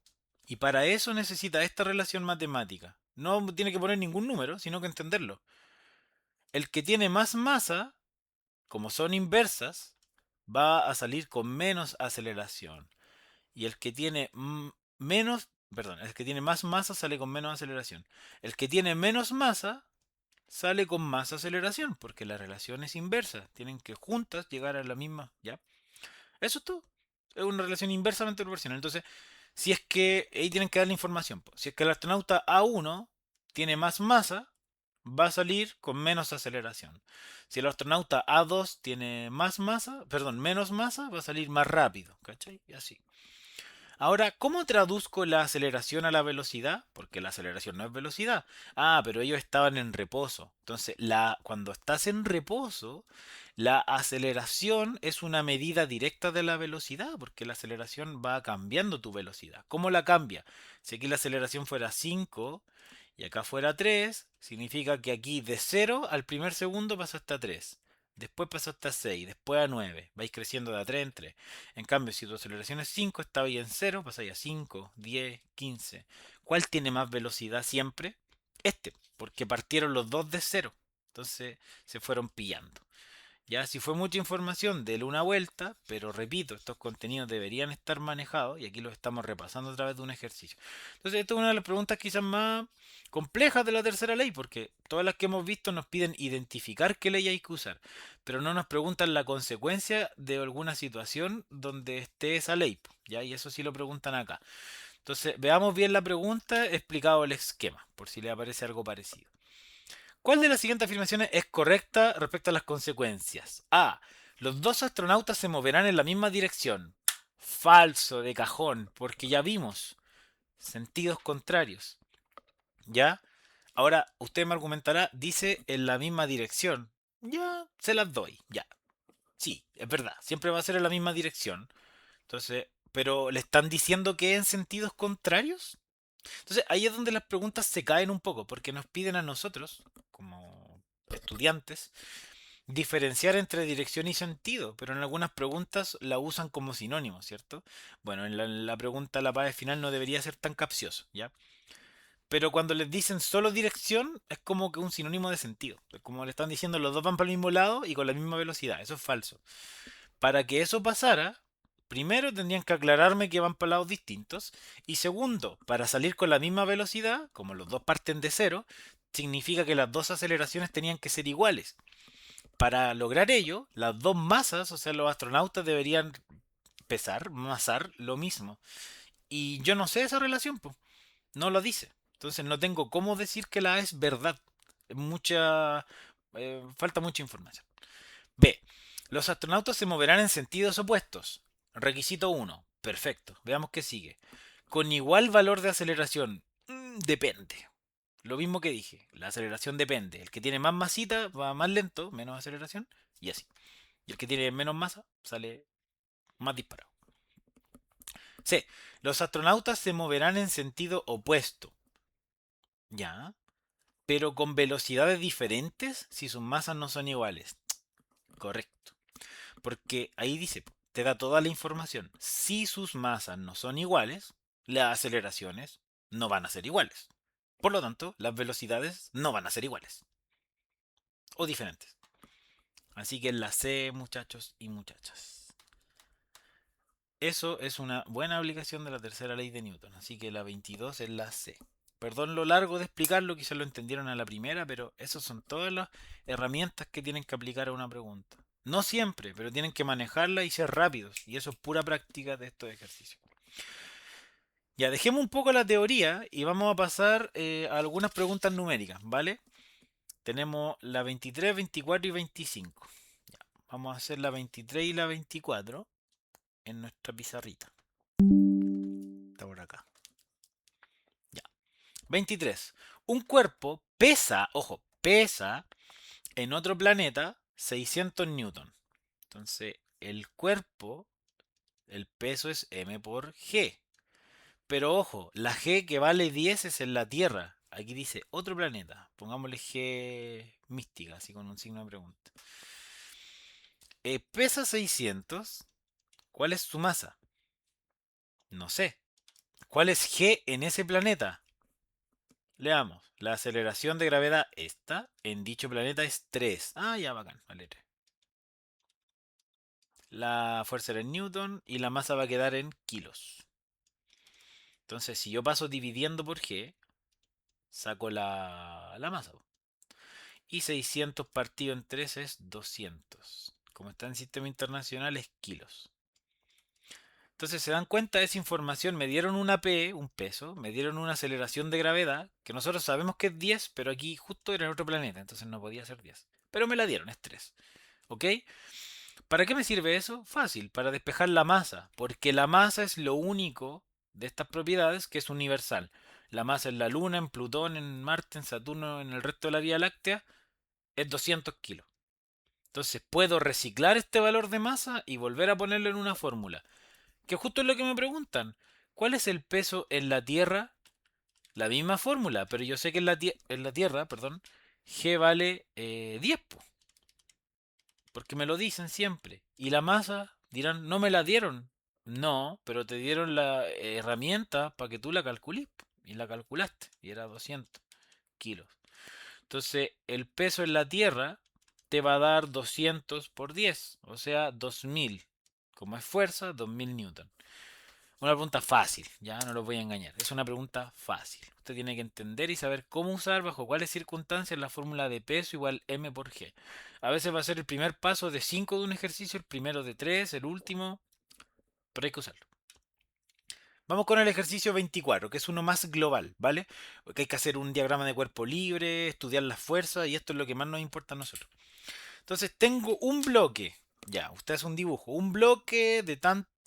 Y para eso necesita esta relación matemática. No tiene que poner ningún número, sino que entenderlo. El que tiene más masa, como son inversas, va a salir con menos aceleración. Y el que tiene menos, perdón, el que tiene más masa sale con menos aceleración. El que tiene menos masa sale con más aceleración, porque la relación es inversa. Tienen que juntas llegar a la misma, ¿ya? Eso es todo. Es una relación inversamente proporcional. Entonces, si es que, ahí tienen que dar la información, po. Si es que el astronauta A1 tiene más masa, va a salir con menos aceleración. Si el astronauta A2 tiene más masa, perdón, menos masa, va a salir más rápido, ¿cachai? Y así. Ahora, ¿cómo traduzco la aceleración a la velocidad? Porque la aceleración no es velocidad. Ah, pero ellos estaban en reposo. Entonces, cuando estás en reposo, la aceleración es una medida directa de la velocidad, porque la aceleración va cambiando tu velocidad. ¿Cómo la cambia? Si aquí la aceleración fuera 5 y acá fuera 3, significa que aquí de 0 al primer segundo pasaste a 3. Después pasaste a 6, después a 9. Vais creciendo de a 3 en 3. En cambio, si tu aceleración es 5, estaba ahí en 0, pasáis a 5, 10, 15. ¿Cuál tiene más velocidad siempre? Este, porque partieron los dos de 0. Entonces se fueron pillando. Ya, si fue mucha información, déle una vuelta, pero repito, estos contenidos deberían estar manejados y aquí los estamos repasando a través de un ejercicio. Entonces, esta es una de las preguntas quizás más complejas de la tercera ley, porque todas las que hemos visto nos piden identificar qué ley hay que usar, pero no nos preguntan la consecuencia de alguna situación donde esté esa ley, ¿ya? Y eso sí lo preguntan acá. Entonces, veamos bien la pregunta, explicado el esquema, por si le aparece algo parecido. ¿Cuál de las siguientes afirmaciones es correcta respecto a las consecuencias? A. Los dos astronautas se moverán en la misma dirección. Falso de cajón, porque ya vimos sentidos contrarios. ¿Ya? Ahora, usted me argumentará, dice en la misma dirección. Ya, se las doy, ya. Sí, es verdad, siempre va a ser en la misma dirección. Entonces, pero ¿le están diciendo que en sentidos contrarios? Entonces ahí es donde las preguntas se caen un poco, porque nos piden a nosotros, como estudiantes, diferenciar entre dirección y sentido, pero en algunas preguntas la usan como sinónimo, ¿cierto? Bueno, en la pregunta la paz final no debería ser tan capcioso, ¿ya? Pero cuando les dicen solo dirección, es como que un sinónimo de sentido. Es como le están diciendo los dos van para el mismo lado y con la misma velocidad. Eso es falso. Para que eso pasara, primero tendrían que aclararme que van para lados distintos. Y segundo, para salir con la misma velocidad, como los dos parten de cero, significa que las dos aceleraciones tenían que ser iguales. Para lograr ello, las dos masas, o sea, los astronautas deberían masar lo mismo. Y yo no sé esa relación, pues. No lo dice. Entonces no tengo cómo decir que la A es verdad. Mucha. Falta mucha información. B. Los astronautas se moverán en sentidos opuestos. Requisito uno. Perfecto. Veamos qué sigue. Con igual valor de aceleración. Depende. Lo mismo que dije. La aceleración depende. El que tiene más masita va más lento, menos aceleración. Y así. Y el que tiene menos masa sale más disparado. C. Los astronautas se moverán en sentido opuesto. Ya. Pero con velocidades diferentes si sus masas no son iguales. Correcto. Porque ahí dice, te da toda la información. Si sus masas no son iguales, las aceleraciones no van a ser iguales. Por lo tanto, las velocidades no van a ser iguales. O diferentes. Así que la C, muchachos y muchachas. Eso es una buena aplicación de la tercera ley de Newton. Así que la 22 es la C. Perdón lo largo de explicarlo, quizás lo entendieron a la primera, pero esas son todas las herramientas que tienen que aplicar a una pregunta. No siempre, pero tienen que manejarla y ser rápidos. Y eso es pura práctica de estos ejercicios. Ya, dejemos un poco la teoría y vamos a pasar a algunas preguntas numéricas, ¿vale? Tenemos la 23, 24 y 25. Ya, vamos a hacer la 23 y la 24 en nuestra pizarrita. Está por acá. Ya. 23. Un cuerpo pesa, ojo, pesa en otro planeta 600 newton. Entonces, el cuerpo El peso es m por g. Pero ojo, la g que vale 10 es en la Tierra. Aquí dice otro planeta. Pongámosle g mística, así con un signo de pregunta. Pesa 600. ¿Cuál es su masa? No sé. ¿Cuál es g en ese planeta? Leamos. La aceleración de gravedad esta en dicho planeta es 3. Ah, ya bacán. Vale. La fuerza era en Newton y la masa va a quedar en kilos. Entonces, si yo paso dividiendo por g, saco la masa. Y 600 partido en 3 es 200. Como está en sistema internacional es kilos. Entonces se dan cuenta de esa información, me dieron una P, un peso, me dieron una aceleración de gravedad, que nosotros sabemos que es 10, pero aquí justo era en otro planeta, entonces no podía ser 10. Pero me la dieron, es 3. ¿Ok? ¿Para qué me sirve eso? Fácil, para despejar la masa, porque la masa es lo único de estas propiedades que es universal. La masa en la Luna, en Plutón, en Marte, en Saturno, en el resto de la Vía Láctea, es 200 kilos. Entonces puedo reciclar este valor de masa y volver a ponerlo en una fórmula. Que justo es lo que me preguntan. ¿Cuál es el peso en la Tierra? La misma fórmula, pero yo sé que en la Tierra, perdón, G vale 10, po, porque me lo dicen siempre. Y la masa, dirán, no me la dieron. No, pero te dieron la herramienta para que tú la calcules, po, y la calculaste, y era 200 kilos. Entonces, el peso en la Tierra te va a dar 200 por 10, o sea, 2000. Como es fuerza, 2000 newton. Una pregunta fácil, ya no los voy a engañar. Es una pregunta fácil. Usted tiene que entender y saber cómo usar, bajo cuáles circunstancias, la fórmula de peso igual m por g. A veces va a ser el primer paso de 5 de un ejercicio, el primero de 3, el último, pero hay que usarlo. Vamos con el ejercicio 24, que es uno más global, ¿vale? Porque hay que hacer un diagrama de cuerpo libre, estudiar las fuerzas, y esto es lo que más nos importa a nosotros. Entonces tengo un bloque, ya, usted hace un dibujo, un bloque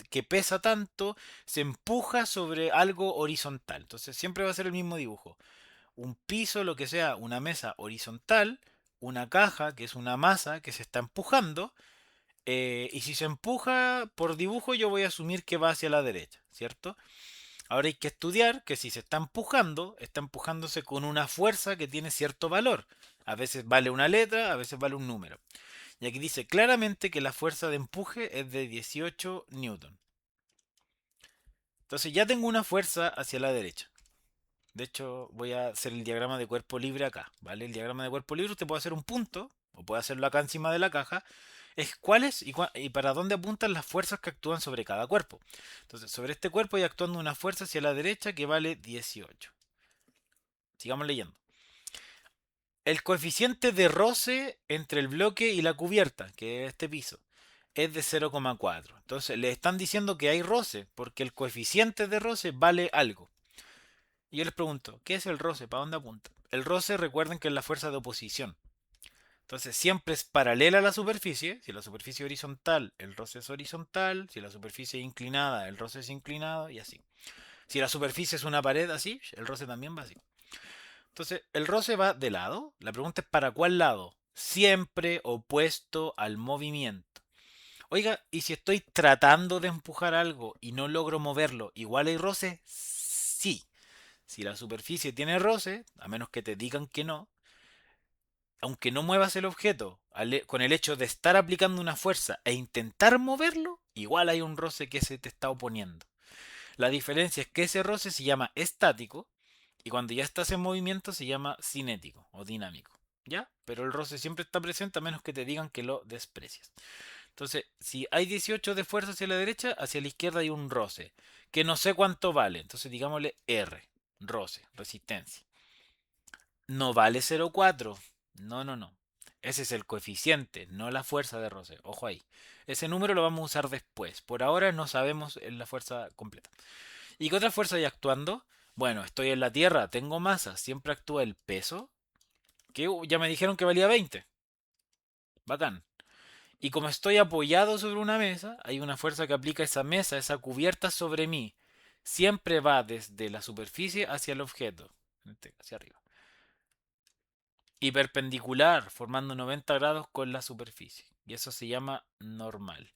que pesa tanto, se empuja sobre algo horizontal. Entonces siempre va a ser el mismo dibujo. Un piso, lo que sea, una mesa horizontal, una caja, que es una masa que se está empujando, y si se empuja por dibujo yo voy a asumir que va hacia la derecha, ¿cierto? Ahora hay que estudiar que si se está empujándose con una fuerza que tiene cierto valor. A veces vale una letra, a veces vale un número. Y aquí dice claramente que la fuerza de empuje es de 18 newton. Entonces ya tengo una fuerza hacia la derecha. De hecho, voy a hacer el diagrama de cuerpo libre acá, ¿vale? El diagrama de cuerpo libre usted puede hacer un punto, o puede hacerlo acá encima de la caja. Es cuáles y para dónde apuntan las fuerzas que actúan sobre cada cuerpo. Entonces, sobre este cuerpo hay actuando una fuerza hacia la derecha que vale 18. Sigamos leyendo. El coeficiente de roce entre el bloque y la cubierta, que es este piso, es de 0,4. Entonces le están diciendo que hay roce, porque el coeficiente de roce vale algo. Y yo les pregunto, ¿qué es el roce? ¿Para dónde apunta? El roce, recuerden que es la fuerza de oposición. Entonces siempre es paralela a la superficie. Si la superficie es horizontal, el roce es horizontal. Si la superficie es inclinada, el roce es inclinado y así. Si la superficie es una pared así, el roce también va así. Entonces, el roce va de lado. La pregunta es ¿para cuál lado? Siempre opuesto al movimiento. Oiga, ¿y si estoy tratando de empujar algo y no logro moverlo, igual hay roce? Sí. Si la superficie tiene roce, a menos que te digan que no, aunque no muevas el objeto, con el hecho de estar aplicando una fuerza e intentar moverlo, igual hay un roce que se te está oponiendo. La diferencia es que ese roce se llama estático y cuando ya estás en movimiento se llama cinético o dinámico. ¿Ya? Pero el roce siempre está presente a menos que te digan que lo desprecias. Entonces, si hay 18 de fuerza hacia la derecha, hacia la izquierda hay un roce, que no sé cuánto vale. Entonces, digámosle R, roce, resistencia. No vale 0,4. No, no, no. Ese es el coeficiente, no la fuerza de roce. Ojo ahí. Ese número lo vamos a usar después. Por ahora no sabemos la fuerza completa. ¿Y qué otra fuerza hay actuando? Bueno, estoy en la Tierra, tengo masa, siempre actúa el peso, que ya me dijeron que valía 20. Bacán. Y como estoy apoyado sobre una mesa, hay una fuerza que aplica esa mesa, esa cubierta sobre mí. Siempre va desde la superficie hacia el objeto, hacia arriba. Y perpendicular, formando 90 grados con la superficie. Y eso se llama normal.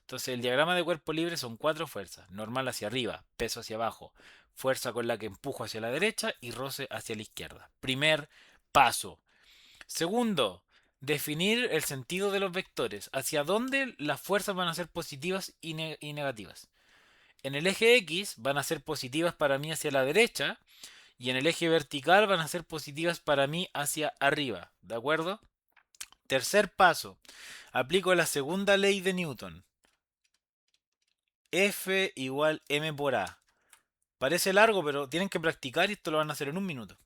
Entonces el diagrama de cuerpo libre son cuatro fuerzas. Normal hacia arriba, peso hacia abajo, fuerza con la que empujo hacia la derecha y roce hacia la izquierda. Primer paso. Segundo, definir el sentido de los vectores. Hacia dónde las fuerzas van a ser positivas y negativas. En el eje X van a ser positivas para mí hacia la derecha y en el eje vertical van a ser positivas para mí hacia arriba. ¿De acuerdo? Tercer paso. Aplico la segunda ley de Newton. F igual m por a. Parece largo, pero tienen que practicar y esto lo van a hacer en un minuto.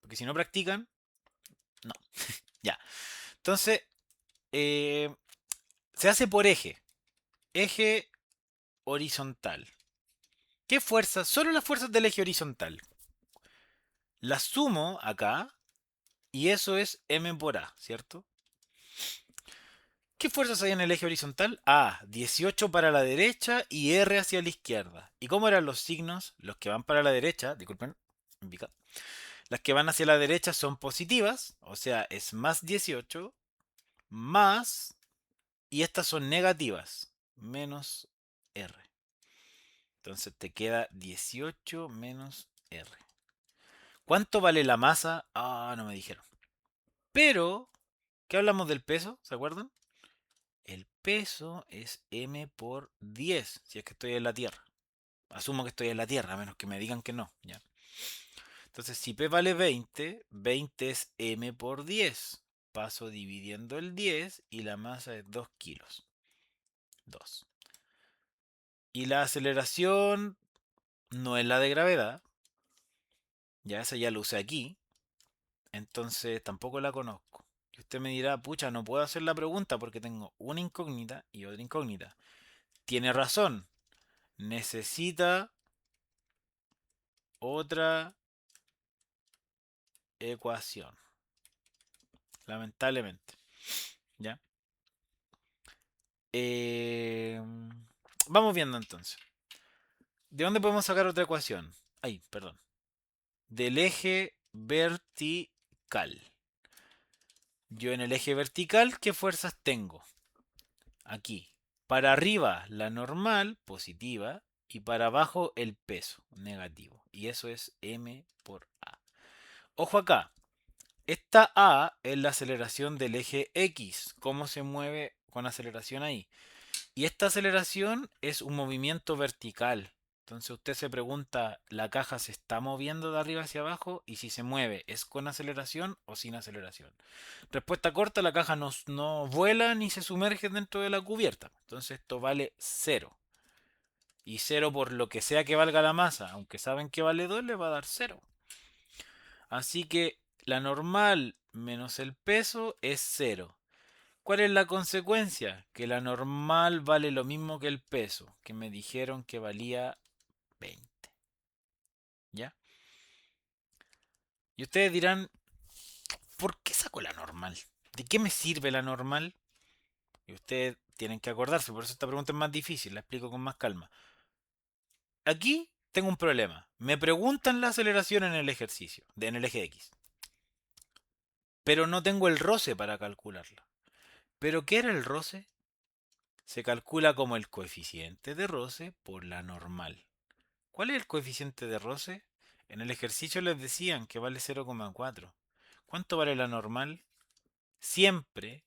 Porque si no practican, no. Ya. Entonces, eh, se hace por eje. Eje horizontal. ¿Qué fuerzas? Solo las fuerzas del eje horizontal. Las sumo acá y eso es m por a, ¿cierto? ¿Qué fuerzas hay en el eje horizontal? A, 18 para la derecha y R hacia la izquierda. ¿Y cómo eran los signos? Los que van para la derecha, disculpen, las que van hacia la derecha son positivas, o sea, es más 18, más, y estas son negativas, menos R. Entonces te queda 18 menos R. ¿Cuánto vale la masa? Ah, no me dijeron. Pero, ¿qué hablamos del peso? ¿Se acuerdan? El peso es m por 10, si es que estoy en la Tierra. Asumo que estoy en la Tierra, a menos que me digan que no. ¿Ya? Entonces, si P vale 20, 20 es m por 10. Paso dividiendo el 10 y la masa es 2 kilos. 2. Y la aceleración no es la de gravedad. Ya esa ya lo usé aquí. Entonces tampoco la conozco. Y usted me dirá, pucha, no puedo hacer la pregunta porque tengo una incógnita y otra incógnita. Tiene razón. Necesita otra ecuación. Lamentablemente. ¿Ya? Eh, Vamos viendo entonces. ¿De dónde podemos sacar otra ecuación? Ay, perdón. Del eje vertical. Yo en el eje vertical, ¿qué fuerzas tengo? Aquí. Para arriba, la normal, positiva. Y para abajo, el peso, negativo. Y eso es m por a. Ojo acá. Esta a es la aceleración del eje X. ¿Cómo se mueve con aceleración ahí? Y esta aceleración es un movimiento vertical. Entonces usted se pregunta, ¿la caja se está moviendo de arriba hacia abajo? Y si se mueve, ¿es con aceleración o sin aceleración? Respuesta corta, la caja no vuela ni se sumerge dentro de la cubierta. Entonces esto vale cero. Y cero por lo que sea que valga la masa. Aunque saben que vale 2, le va a dar cero. Así que la normal menos el peso es cero. ¿Cuál es la consecuencia? Que la normal vale lo mismo que el peso, que me dijeron que valía 20. ¿Ya? Y ustedes dirán, ¿por qué saco la normal? ¿De qué me sirve la normal? Y ustedes tienen que acordarse, por eso esta pregunta es más difícil, la explico con más calma. Aquí tengo un problema. Me preguntan la aceleración en el ejercicio, en el eje X, pero no tengo el roce para calcularla. ¿Pero qué era el roce? Se calcula como el coeficiente de roce por la normal. ¿Cuál es el coeficiente de roce? En el ejercicio les decían que vale 0,4. ¿Cuánto vale la normal? Siempre,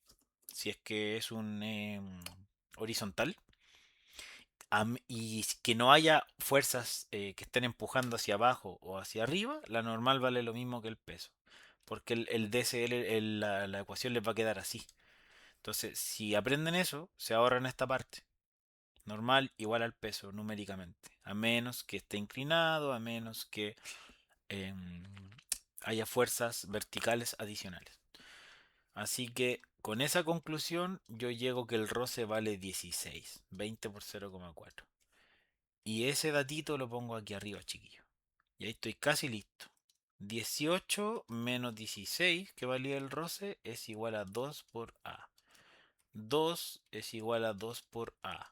si es que es un horizontal, y que no haya fuerzas que estén empujando hacia abajo o hacia arriba, la normal vale lo mismo que el peso. Porque el DSL, la ecuación les va a quedar así. Entonces, si aprenden eso, se ahorran esta parte. Normal igual al peso numéricamente. A menos que esté inclinado, a menos que em, haya fuerzas verticales adicionales. Así que con esa conclusión yo llego que el roce vale 16, 20 por 0,4. Y ese datito lo pongo aquí arriba, chiquillo. Y ahí estoy casi listo. 18 menos 16, que valía el roce, es igual a 2 por A. 2 es igual a 2 por A.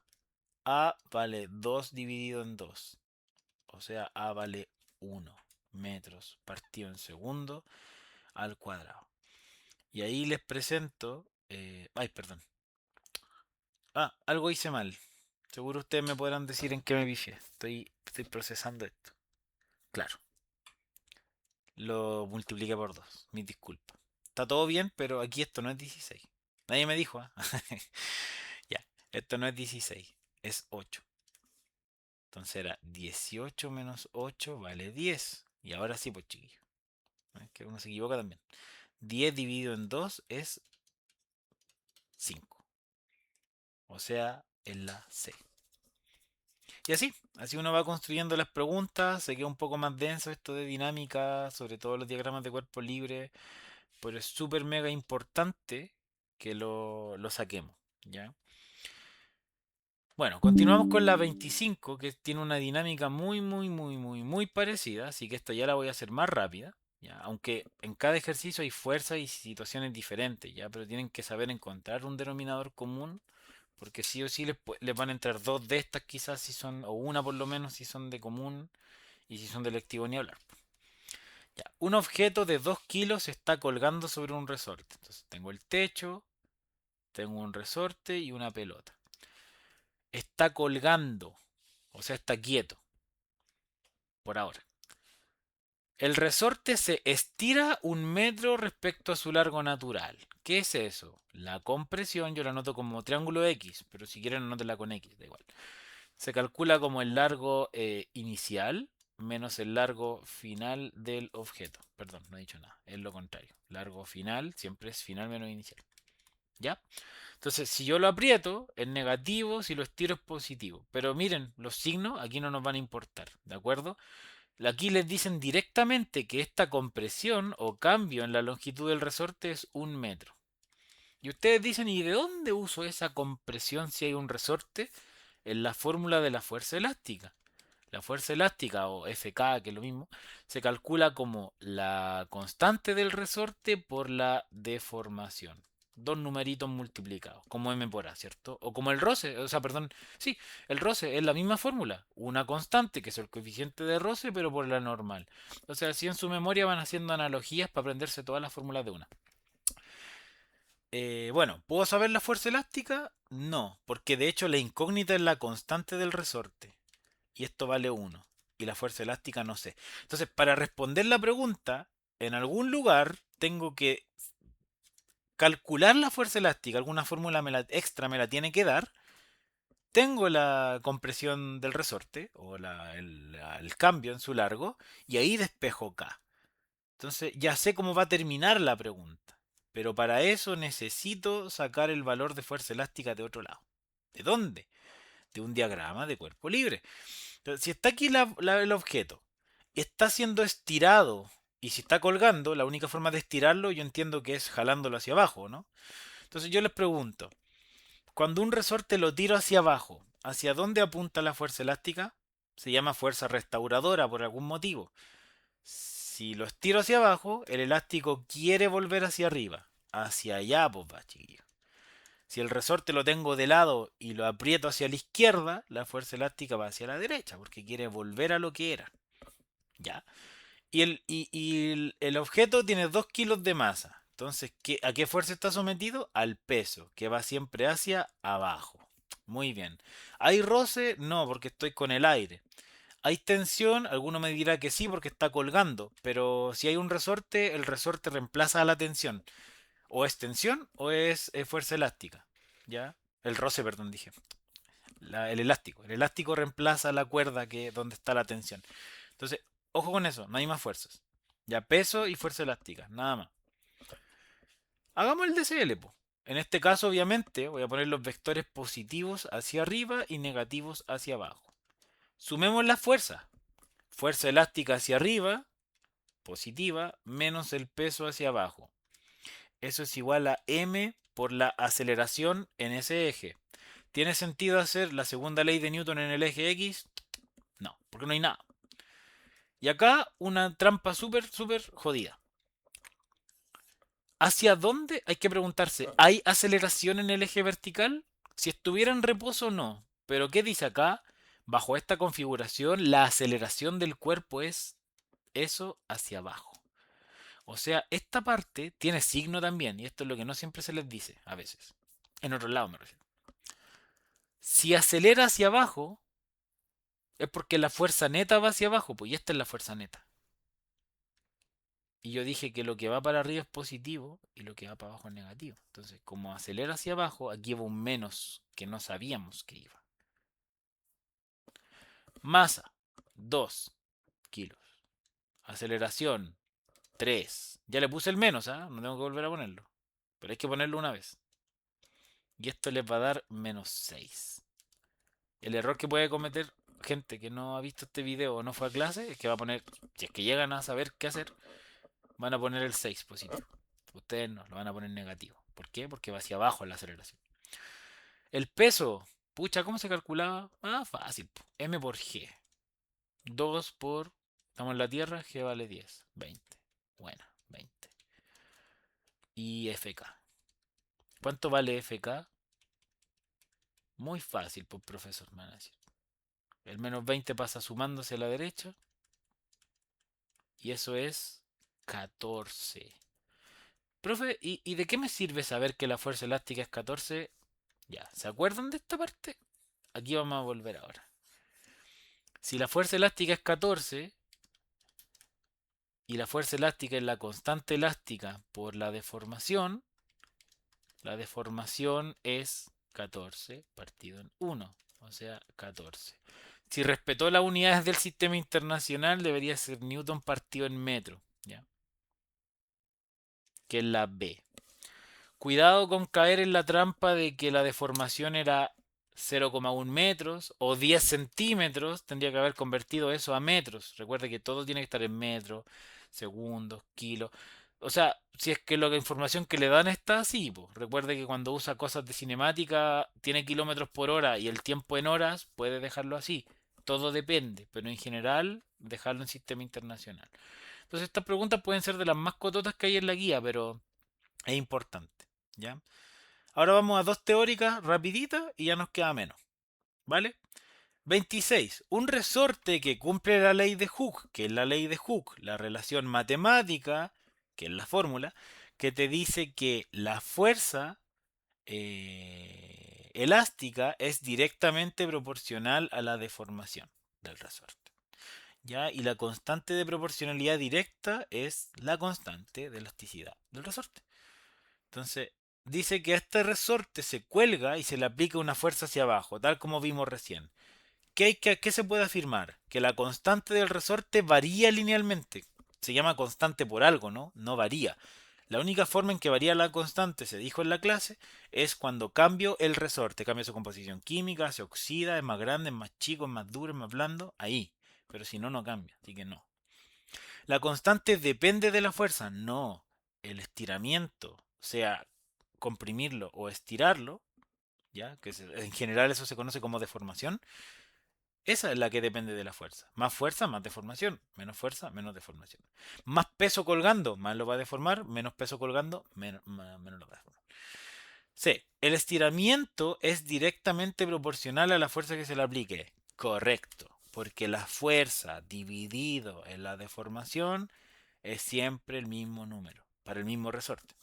A vale 2 dividido en 2. O sea, A vale 1 metros partido en segundo al cuadrado. Y ahí les presento... ay, perdón. Algo hice mal. Seguro ustedes me podrán decir en qué me pifié. Estoy procesando esto. Claro, lo multipliqué por 2. Mis disculpas. Está todo bien, pero aquí esto no es 16. Nadie me dijo, ¿ah? Ya, esto no es 16, es 8. Entonces era 18 menos 8 vale 10. Y ahora sí, pues chiquillo. Es que uno se equivoca también. 10 dividido en 2 es 5. O sea, en la C. Y así uno va construyendo las preguntas, se queda un poco más denso esto de dinámica, sobre todo los diagramas de cuerpo libre, pero es súper mega importante que lo saquemos, ¿ya? Bueno, continuamos con la 25, que tiene una dinámica muy parecida, así que esta ya la voy a hacer más rápida, ¿ya? Aunque en cada ejercicio hay fuerzas y situaciones diferentes, ¿ya? Pero tienen que saber encontrar un denominador común, porque sí o sí les van a entrar dos de estas quizás si son, o una por lo menos si son de común, y si son de lectivo ni hablar. Ya, un objeto de 2 kilos está colgando sobre un resorte. Entonces tengo el techo, tengo un resorte y una pelota. Está colgando, o sea, está quieto, por ahora. El resorte se estira 1 metro respecto a su largo natural. ¿Qué es eso? La compresión yo la anoto como triángulo X, pero si quieren anótela con X, da igual. Se calcula como el largo inicial menos el largo final del objeto. Perdón, no he dicho nada, es lo contrario. Largo final siempre es final menos inicial. ¿Ya? Entonces, si yo lo aprieto, es negativo, si lo estiro es positivo. Pero miren, los signos aquí no nos van a importar, ¿de acuerdo? Aquí les dicen directamente que esta compresión o cambio en la longitud del resorte es 1 metro. Y ustedes dicen, ¿y de dónde uso esa compresión si hay un resorte? En la fórmula de la fuerza elástica. La fuerza elástica, o Fk, que es lo mismo, se calcula como la constante del resorte por la deformación. Dos numeritos multiplicados, como m por a, ¿cierto? O como el roce, o sea, perdón, sí, el roce es la misma fórmula. Una constante, que es el coeficiente de roce, pero por la normal. O sea, si en su memoria van haciendo analogías para aprenderse todas las fórmulas de una. Bueno, ¿puedo saber la fuerza elástica? No, porque de hecho la incógnita es la constante del resorte y esto vale 1. Y la fuerza elástica no sé. Entonces, para responder la pregunta, en algún lugar tengo que calcular la fuerza elástica. Alguna fórmula extra me la tiene que dar. Tengo la compresión del resorte o el cambio en su largo y ahí despejo K. Entonces ya sé cómo va a terminar la pregunta. Pero para eso necesito sacar el valor de fuerza elástica de otro lado. ¿De dónde? De un diagrama de cuerpo libre. Entonces, si está aquí el objeto, está siendo estirado y si está colgando, la única forma de estirarlo yo entiendo que es jalándolo hacia abajo, ¿no? Entonces yo les pregunto, cuando un resorte lo tiro hacia abajo, ¿hacia dónde apunta la fuerza elástica? Se llama fuerza restauradora por algún motivo. Si lo estiro hacia abajo, el elástico quiere volver hacia arriba. Hacia allá, pues va, chiquillo. Si el resorte lo tengo de lado y lo aprieto hacia la izquierda, la fuerza elástica va hacia la derecha, porque quiere volver a lo que era. ¿Ya? Y el objeto tiene 2 kilos de masa. Entonces, ¿a qué fuerza está sometido? Al peso, que va siempre hacia abajo. Muy bien. ¿Hay roce? No, porque estoy con el aire. ¿Hay tensión? Alguno me dirá que sí, porque está colgando. Pero si hay un resorte, el resorte reemplaza a la tensión. O es tensión o es fuerza elástica. ¿Ya? El roce, perdón, dije. El elástico. El elástico reemplaza la cuerda que donde está la tensión. Entonces, ojo con eso, no hay más fuerzas. Ya peso y fuerza elástica, nada más. Hagamos el DCL, po. En este caso, obviamente, voy a poner los vectores positivos hacia arriba y negativos hacia abajo. Sumemos las fuerzas. Fuerza elástica hacia arriba, positiva, menos el peso hacia abajo. Eso es igual a m por la aceleración en ese eje. ¿Tiene sentido hacer la segunda ley de Newton en el eje X? No, porque no hay nada. Y acá una trampa súper jodida. ¿Hacia dónde? Hay que preguntarse, ¿hay aceleración en el eje vertical? Si estuviera en reposo, no. Pero ¿qué dice acá? Bajo esta configuración, la aceleración del cuerpo es eso hacia abajo. O sea, esta parte tiene signo también, y esto es lo que no siempre se les dice, a veces. En otro lado me refiero. Si acelera hacia abajo, es porque la fuerza neta va hacia abajo, pues y esta es la fuerza neta. Y yo dije que lo que va para arriba es positivo y lo que va para abajo es negativo. Entonces, como acelera hacia abajo, aquí va un menos que no sabíamos que iba. Masa, 2 kilos. Aceleración, 3. Ya le puse el menos, ¿ah? No tengo que volver a ponerlo. Pero hay que ponerlo una vez. Y esto les va a dar menos 6. El error que puede cometer gente que no ha visto este video o no fue a clase es que va a poner, si es que llegan a saber qué hacer, van a poner el 6 positivo. Ustedes no, lo van a poner negativo. ¿Por qué? Porque va hacia abajo la aceleración. El peso, pucha, ¿cómo se calculaba? Ah, fácil. M por G. 2 por, estamos en la Tierra, G vale 10. 20. Buena, 20. Y FK. ¿Cuánto vale FK? Muy fácil, por profesor, me van a decir. El menos 20 pasa sumándose a la derecha. Y eso es 14. Profe, ¿y de qué me sirve saber que la fuerza elástica es 14? Ya, ¿se acuerdan de esta parte? Aquí vamos a volver ahora. Si la fuerza elástica es 14 y la fuerza elástica es la constante elástica por la deformación es 14 partido en 1, o sea, 14. Si respetó las unidades del sistema internacional, debería ser Newton partido en metro, ¿ya? Que es la B. Cuidado con caer en la trampa de que la deformación era 0,1 metros o 10 centímetros. Tendría que haber convertido eso a metros. Recuerde que todo tiene que estar en metros, segundos, kilos. O sea, si es que la información que le dan está así, pues. Recuerde que cuando usa cosas de cinemática tiene kilómetros por hora y el tiempo en horas, puede dejarlo así. Todo depende, pero en general dejarlo en sistema internacional. Entonces estas preguntas pueden ser de las más cototas que hay en la guía, pero es importante, ¿ya? Ahora vamos a dos teóricas rapiditas y ya nos queda menos, ¿vale? 26. Un resorte que cumple la ley de Hooke, que es la ley de Hooke, la relación matemática, que es la fórmula, que te dice que la fuerza elástica es directamente proporcional a la deformación del resorte. ¿Ya? Y la constante de proporcionalidad directa es la constante de elasticidad del resorte. Entonces, dice que a este resorte se cuelga y se le aplica una fuerza hacia abajo, tal como vimos recién. ¿Qué se puede afirmar? Que la constante del resorte varía linealmente. Se llama constante por algo, ¿no? No varía. La única forma en que varía la constante, se dijo en la clase, es cuando cambio el resorte, cambia su composición química, se oxida, es más grande, es más chico, es más duro, es más blando, ahí. Pero si no, no cambia, así que no. La constante depende de la fuerza, no. El estiramiento, sea comprimirlo o estirarlo, ¿ya? En general eso se conoce como deformación. Esa es la que depende de la fuerza, más deformación. Menos fuerza, menos deformación. Más peso colgando, más lo va a deformar. Menos peso colgando, menos lo va a deformar. C. El estiramiento es directamente proporcional a la fuerza que se le aplique. Correcto, porque la fuerza dividido en la deformación es siempre el mismo número, para el mismo resorte.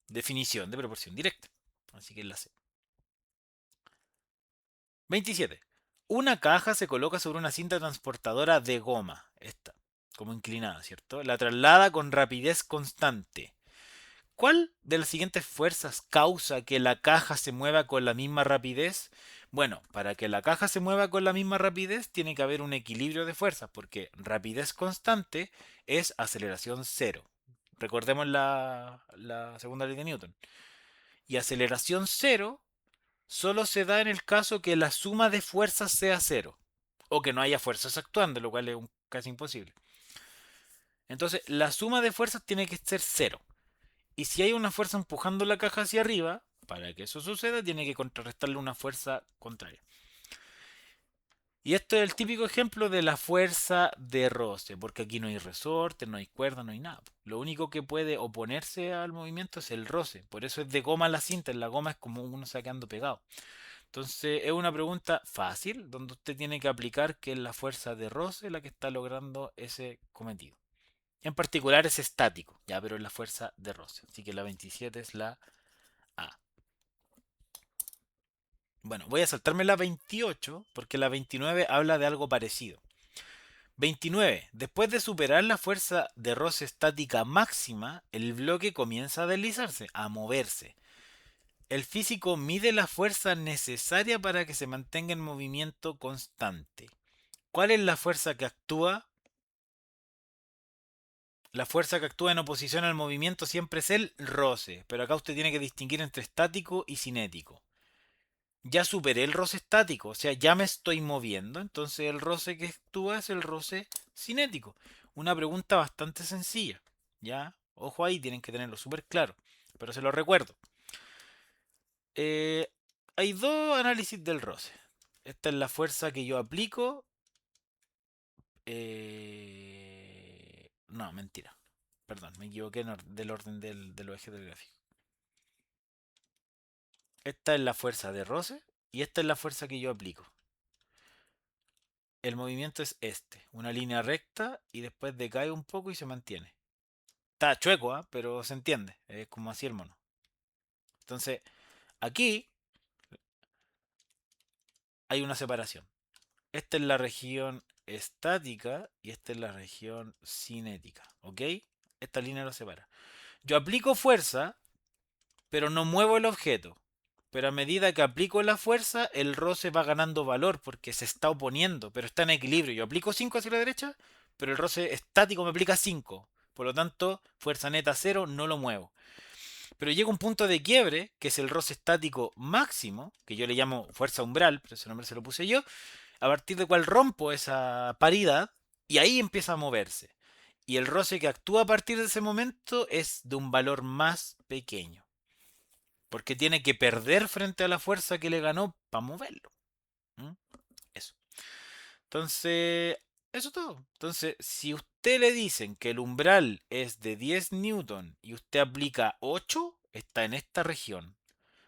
Definición de proporción directa. Así que es la C. 27. Una caja se coloca sobre una cinta transportadora de goma, esta, como inclinada, ¿cierto? La traslada con rapidez constante. ¿Cuál de las siguientes fuerzas causa que la caja se mueva con la misma rapidez? Bueno, para que la caja se mueva con la misma rapidez tiene que haber un equilibrio de fuerzas, porque rapidez constante es aceleración cero. Recordemos la segunda ley de Newton. Y aceleración cero solo se da en el caso que la suma de fuerzas sea cero o que no haya fuerzas actuando, lo cual es casi imposible. Entonces, la suma de fuerzas tiene que ser cero. Y si hay una fuerza empujando la caja hacia arriba, para que eso suceda, tiene que contrarrestarle una fuerza contraria. Y esto es el típico ejemplo de la fuerza de roce, porque aquí no hay resorte, no hay cuerda, no hay nada. Lo único que puede oponerse al movimiento es el roce. Por eso es de goma la cinta, en la goma es como uno se quedando pegado. Entonces es una pregunta fácil donde usted tiene que aplicar que es la fuerza de roce la que está logrando ese cometido. En particular es estático, ya, pero es la fuerza de roce. Así que la 27 es la A. Bueno, voy a saltarme la 28 porque la 29 habla de algo parecido. 29. Después de superar la fuerza de roce estática máxima, el bloque comienza a deslizarse, a moverse. El físico mide la fuerza necesaria para que se mantenga en movimiento constante. ¿Cuál es la fuerza que actúa? La fuerza que actúa en oposición al movimiento siempre es el roce, pero acá usted tiene que distinguir entre estático y cinético. Ya superé el roce estático, o sea, ya me estoy moviendo, entonces el roce que actúa es el roce cinético. Una pregunta bastante sencilla, ¿ya? Ojo ahí, tienen que tenerlo súper claro, pero se lo recuerdo. Eh, Hay dos análisis del roce. Esta es la fuerza que yo aplico. No, mentira. Perdón, me equivoqué del orden de los ejes del gráfico. Esta es la fuerza de roce y esta es la fuerza que yo aplico. El movimiento es este, una línea recta y después decae un poco y se mantiene. Está chueco, ¿ah? Pero se entiende, es como así el mono. Entonces, aquí hay una separación. Esta es la región estática y esta es la región cinética, ¿ok? Esta línea lo separa. Yo aplico fuerza, pero no muevo el objeto. Pero a medida que aplico la fuerza, el roce va ganando valor porque se está oponiendo, pero está en equilibrio. Yo aplico 5 hacia la derecha, pero el roce estático me aplica 5. Por lo tanto, fuerza neta cero, no lo muevo. Pero llega un punto de quiebre, que es el roce estático máximo, que yo le llamo fuerza umbral, pero ese nombre se lo puse yo, a partir del cual rompo esa paridad y ahí empieza a moverse. Y el roce que actúa a partir de ese momento es de un valor más pequeño. Porque tiene que perder frente a la fuerza que le ganó para moverlo. ¿Mm? Eso. Entonces, eso es todo. Entonces, si usted le dicen que el umbral es de 10 newton y usted aplica 8, está en esta región.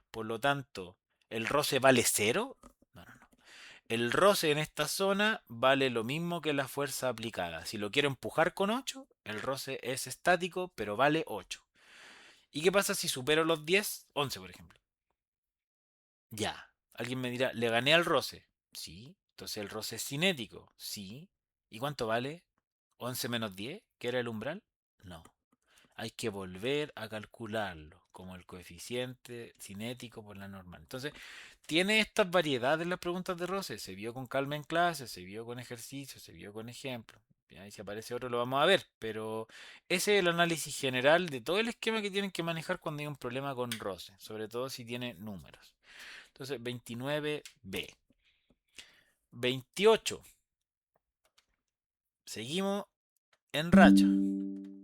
Por lo tanto, ¿el roce vale cero? No, no, no. El roce en esta zona vale lo mismo que la fuerza aplicada. Si lo quiero empujar con 8, el roce es estático, pero vale 8. ¿Y qué pasa si supero los 10? 11, por ejemplo. Ya. Alguien me dirá, ¿le gané al roce? Sí. Entonces el roce es cinético. Sí. ¿Y cuánto vale? 11 menos 10, que era el umbral. No. Hay que volver a calcularlo como el coeficiente cinético por la normal. Entonces, tiene estas variedades las preguntas de roce. Se vio con calma en clase, se vio con ejercicio, se vio con ejemplo. Y si aparece otro lo vamos a ver. Pero ese es el análisis general de todo el esquema que tienen que manejar cuando hay un problema con roce. Sobre todo si tiene números. Entonces, 29B. 28. Seguimos en racha.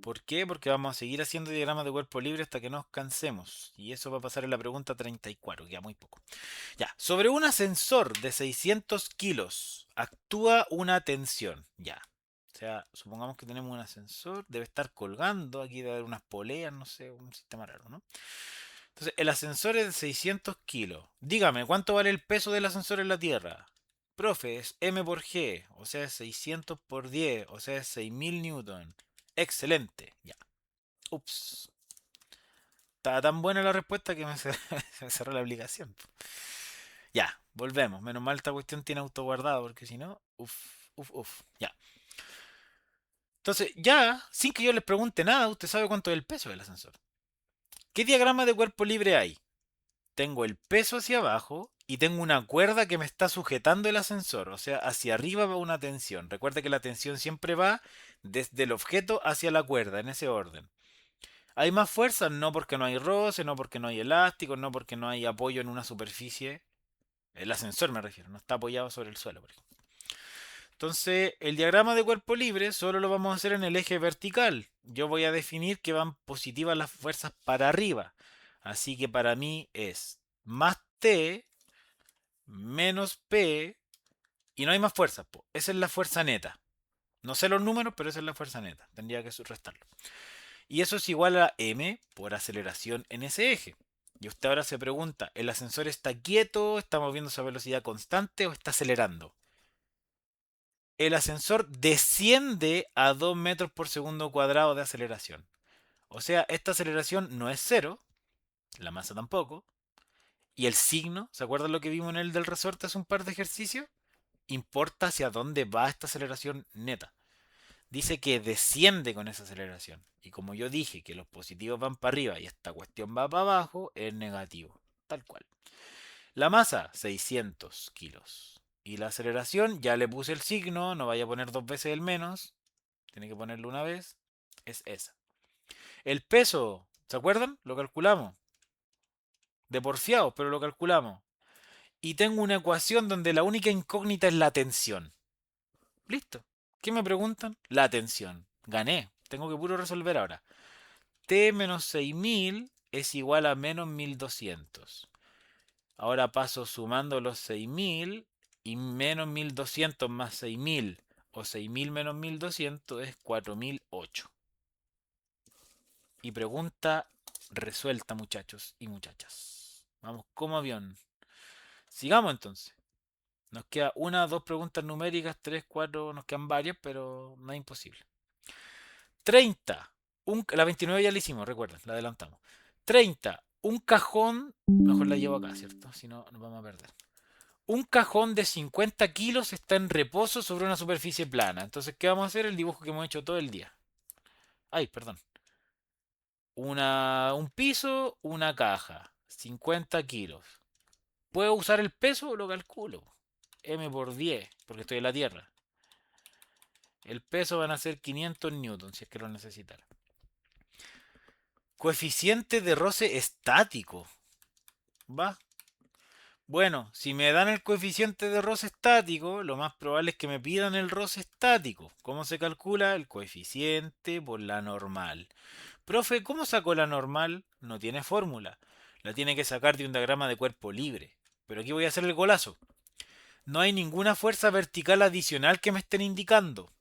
¿Por qué? Porque vamos a seguir haciendo diagramas de cuerpo libre hasta que nos cansemos. Y eso va a pasar en la pregunta 34, queda muy poco. Ya, sobre un ascensor de 600 kilos actúa una tensión. Ya. O sea, supongamos que tenemos un ascensor, debe estar colgando, aquí debe haber unas poleas, no sé, un sistema raro, ¿no? Entonces, el ascensor es de 600 kilos. Dígame, ¿cuánto vale el peso del ascensor en la Tierra? Profe, es M por G, o sea, es 600 por 10, o sea, es 6000 newton. Excelente, ya. Ups. Estaba tan buena la respuesta que me me cerró la aplicación. Ya, volvemos. Menos mal esta cuestión tiene autoguardado, porque si no, uff, uff, uff. Ya. Entonces, ya, sin que yo les pregunte nada, usted sabe cuánto es el peso del ascensor. ¿Qué diagrama de cuerpo libre hay? Tengo el peso hacia abajo y tengo una cuerda que me está sujetando el ascensor. O sea, hacia arriba va una tensión. Recuerda que la tensión siempre va desde el objeto hacia la cuerda, en ese orden. ¿Hay más fuerza? No porque no hay roce, no porque no hay elástico, no porque no hay apoyo en una superficie. El ascensor me refiero, no está apoyado sobre el suelo, por ejemplo. Entonces, el diagrama de cuerpo libre solo lo vamos a hacer en el eje vertical. Yo voy a definir que van positivas las fuerzas para arriba. Así que para mí es más T menos P y no hay más fuerzas. Esa es la fuerza neta. No sé los números, pero esa es la fuerza neta. Tendría que restarlo. Y eso es igual a m por aceleración en ese eje. Y usted ahora se pregunta, ¿el ascensor está quieto, está moviéndose a velocidad constante o está acelerando? El ascensor desciende a 2 metros por segundo cuadrado de aceleración. O sea, esta aceleración no es cero, la masa tampoco, Y el signo, ¿se acuerdan lo que vimos en el del resorte hace un par de ejercicios? Importa hacia dónde va esta aceleración neta. Dice que desciende con esa aceleración. Y como yo dije que los positivos van para arriba y esta cuestión va para abajo, es negativo. Tal cual. La masa, 600 kilos. Y la aceleración, ya le puse el signo, no vaya a poner dos veces el menos. Tiene que ponerlo una vez. Es esa. El peso, ¿se acuerdan? Lo calculamos. De porfiados, pero lo calculamos. Y tengo una ecuación donde la única incógnita es la tensión. Listo. ¿Qué me preguntan? La tensión. Gané. Tengo que puro resolver ahora. T menos 6000 es igual a menos 1200. Ahora paso sumando los 6000 y menos 1200 más 6000 o 6000 menos 1200 es 4008. Y pregunta resuelta, muchachos y muchachas. Vamos como avión. Sigamos entonces. Nos queda una, dos preguntas numéricas, tres, cuatro, nos quedan varias, pero no es imposible. 30. La 29 ya la hicimos, recuerden, la adelantamos. 30. Un cajón, mejor la llevo acá, ¿cierto? Si no, nos vamos a perder. Un cajón de 50 kilos está en reposo sobre una superficie plana. Entonces, ¿qué vamos a hacer? El dibujo que hemos hecho todo el día. Ay, perdón. Un piso, una caja. 50 kilos. ¿Puedo usar el peso? Lo calculo. M por 10, porque estoy en la Tierra. El peso van a ser 500 newtons, si es que lo necesitara. Coeficiente de roce estático. ¿Va? Bueno, si me dan el coeficiente de roce estático, lo más probable es que me pidan el roce estático. ¿Cómo se calcula? El coeficiente por la normal. Profe, ¿cómo sacó la normal? No tiene fórmula. La tiene que sacar de un diagrama de cuerpo libre. Pero aquí voy a hacer el golazo. No hay ninguna fuerza vertical adicional que me estén indicando.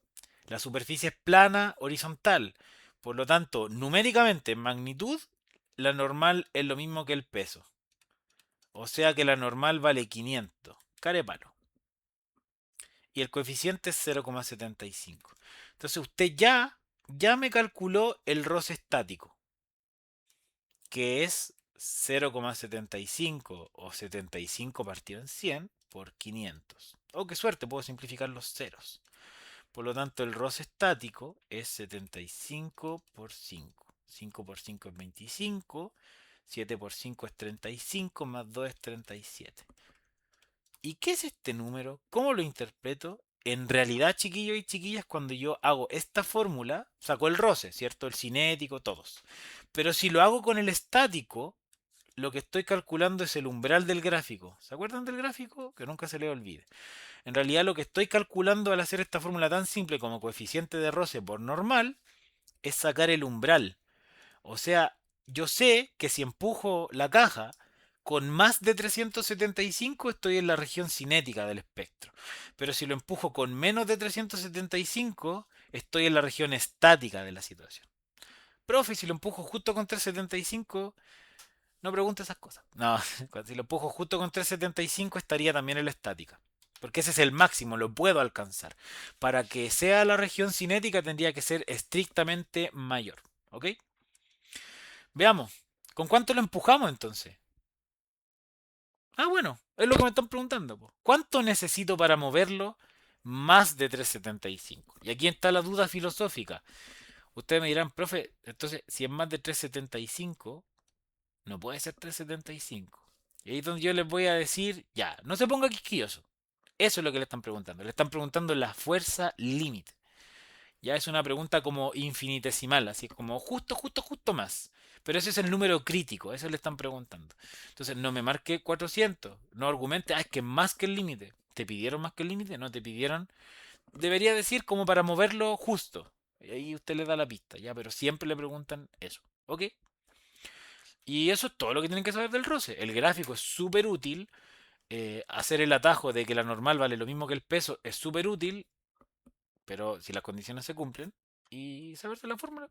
La superficie es plana, horizontal. Por lo tanto, numéricamente, en magnitud, la normal es lo mismo que el peso. O sea que la normal vale 500. Carepalo. Y el coeficiente es 0,75. Entonces usted ya me calculó el roce estático, que es 0,75 o 75 partido en 100 por 500. Oh, qué suerte, puedo simplificar los ceros. Por lo tanto, el roce estático es 75 por 5. 5 por 5 es 25. 7 por 5 es 35. Más 2 es 37. ¿Y qué es este número? ¿Cómo lo interpreto? En realidad, chiquillos y chiquillas, cuando yo hago esta fórmula, saco el roce, ¿cierto? El cinético, todos. Pero si lo hago con el estático, lo que estoy calculando es el umbral del gráfico. ¿Se acuerdan del gráfico? Que nunca se le olvide. En realidad lo que estoy calculando al hacer esta fórmula tan simple como coeficiente de roce por normal es sacar el umbral. O sea, yo sé que si empujo la caja con más de 375 estoy en la región cinética del espectro. Pero si lo empujo con menos de 375 estoy en la región estática de la situación. Profe, si lo empujo justo con 375, no pregunte esas cosas. No, si lo empujo justo con 375 estaría también en la estática. Porque ese es el máximo, lo puedo alcanzar. Para que sea la región cinética tendría que ser estrictamente mayor. ¿Ok? Veamos. ¿Con cuánto lo empujamos entonces? Ah, bueno, es lo que me están preguntando. Po. ¿Cuánto necesito para moverlo? Más de 375. Y aquí está la duda filosófica. Ustedes me dirán, profe, entonces, si es más de 375, no puede ser 375. Y ahí es donde yo les voy a decir, ya, no se ponga quisquilloso. Eso es lo que le están preguntando. Le están preguntando la fuerza límite. Ya es una pregunta como infinitesimal, así como justo, justo, justo más. Pero ese es el número crítico, eso le están preguntando. Entonces, no me marque 400, no argumente, es que más que el límite. ¿Te pidieron más que el límite? No te pidieron. Debería decir como para moverlo justo. Y ahí usted le da la pista, ya, pero siempre le preguntan eso. ¿Ok? Y eso es todo lo que tienen que saber del roce. El gráfico es súper útil. Hacer el atajo de que la normal vale lo mismo que el peso es súper útil, pero si las condiciones se cumplen, y saberse la fórmula.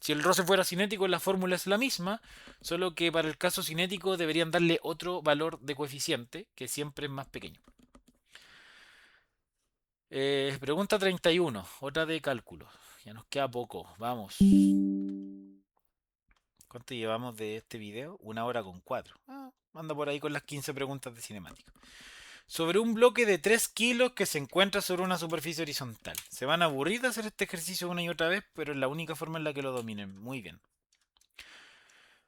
Si el roce fuera cinético, la fórmula es la misma, solo que para el caso cinético deberían darle otro valor de coeficiente, que siempre es más pequeño. Pregunta 31, otra de cálculo. Ya nos queda poco, vamos. ¿Cuánto llevamos de este video? 1 hora con 4. anda por ahí con las 15 preguntas de cinemática. Sobre un bloque de 3 kilos que se encuentra sobre una superficie horizontal. Se van a aburrir de hacer este ejercicio una y otra vez, pero es la única forma en la que lo dominen. Muy bien.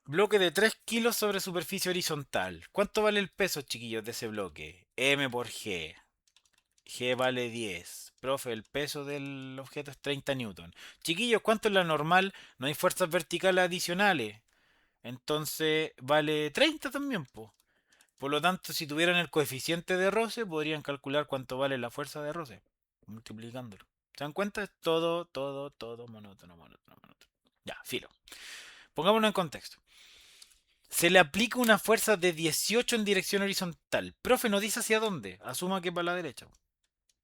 Bloque de 3 kilos sobre superficie horizontal. ¿Cuánto vale el peso, chiquillos, de ese bloque? M por G. G vale 10. Profe, el peso del objeto es 30 newton. Chiquillos, ¿cuánto es la normal? No hay fuerzas verticales adicionales. Entonces vale 30 también, po. Por lo tanto, si tuvieran el coeficiente de roce, podrían calcular cuánto vale la fuerza de roce, multiplicándolo. ¿Se dan cuenta? Es todo monótono, monótono, monótono. Ya, filo. Pongámonos en contexto. Se le aplica una fuerza de 18 en dirección horizontal. Profe, no dice hacia dónde. Asuma que para la derecha.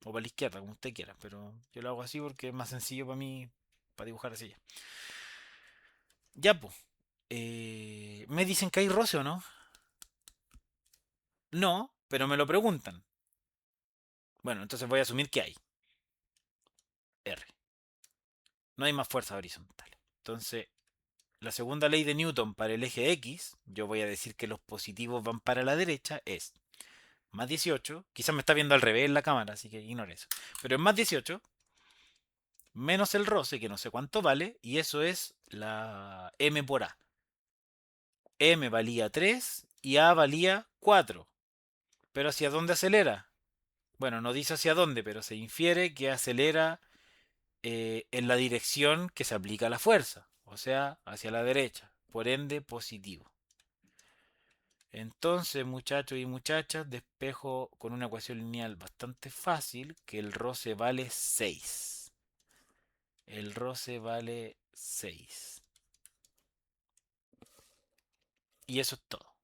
O para la izquierda, como usted quiera. Pero yo lo hago así porque es más sencillo para mí, para dibujar así. Ya, pues. Me dicen que hay roce o no. No, pero me lo preguntan. Bueno, entonces voy a asumir que hay. R. No hay más fuerza horizontal. Entonces, la segunda ley de Newton para el eje X, yo voy a decir que los positivos van para la derecha, es más 18. Quizás me está viendo al revés en la cámara, así que ignore eso. Pero es más 18 menos el roce, que no sé cuánto vale, y eso es la M por A. M valía 3 y A valía 4. ¿Pero hacia dónde acelera? Bueno, no dice hacia dónde, pero se infiere que acelera en la dirección que se aplica la fuerza, o sea, hacia la derecha, por ende positivo. Entonces, muchachos y muchachas, despejo con una ecuación lineal bastante fácil que el roce vale 6. El roce vale 6. Y eso es todo.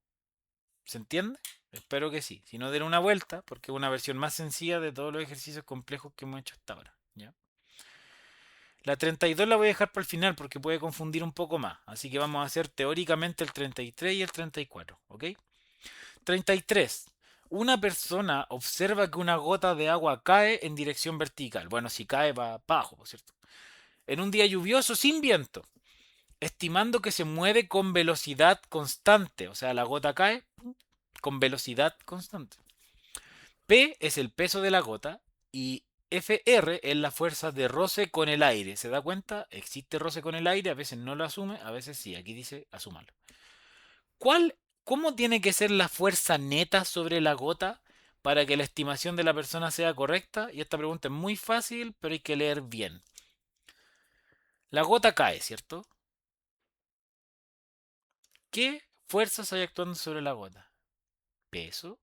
¿Se entiende? Espero que sí. Si no, den una vuelta, porque es una versión más sencilla de todos los ejercicios complejos que hemos hecho hasta ahora. ¿Ya? La 32 la voy a dejar para el final porque puede confundir un poco más. Así que vamos a hacer teóricamente el 33 y el 34. ¿Ok? 33. Una persona observa que una gota de agua cae en dirección vertical. Bueno, si cae va para abajo, ¿cierto? En un día lluvioso sin viento, estimando que se mueve con velocidad constante. O sea, la gota cae con velocidad constante. P es el peso de la gota y Fr es la fuerza de roce con el aire. ¿Se da cuenta? Existe roce con el aire, a veces no lo asume, a veces sí. Aquí dice asúmalo. ¿Cuál, ¿Cómo tiene que ser la fuerza neta sobre la gota para que la estimación de la persona sea correcta? Y esta pregunta es muy fácil, pero hay que leer bien. La gota cae, ¿cierto? ¿Qué fuerzas hay actuando sobre la gota? Peso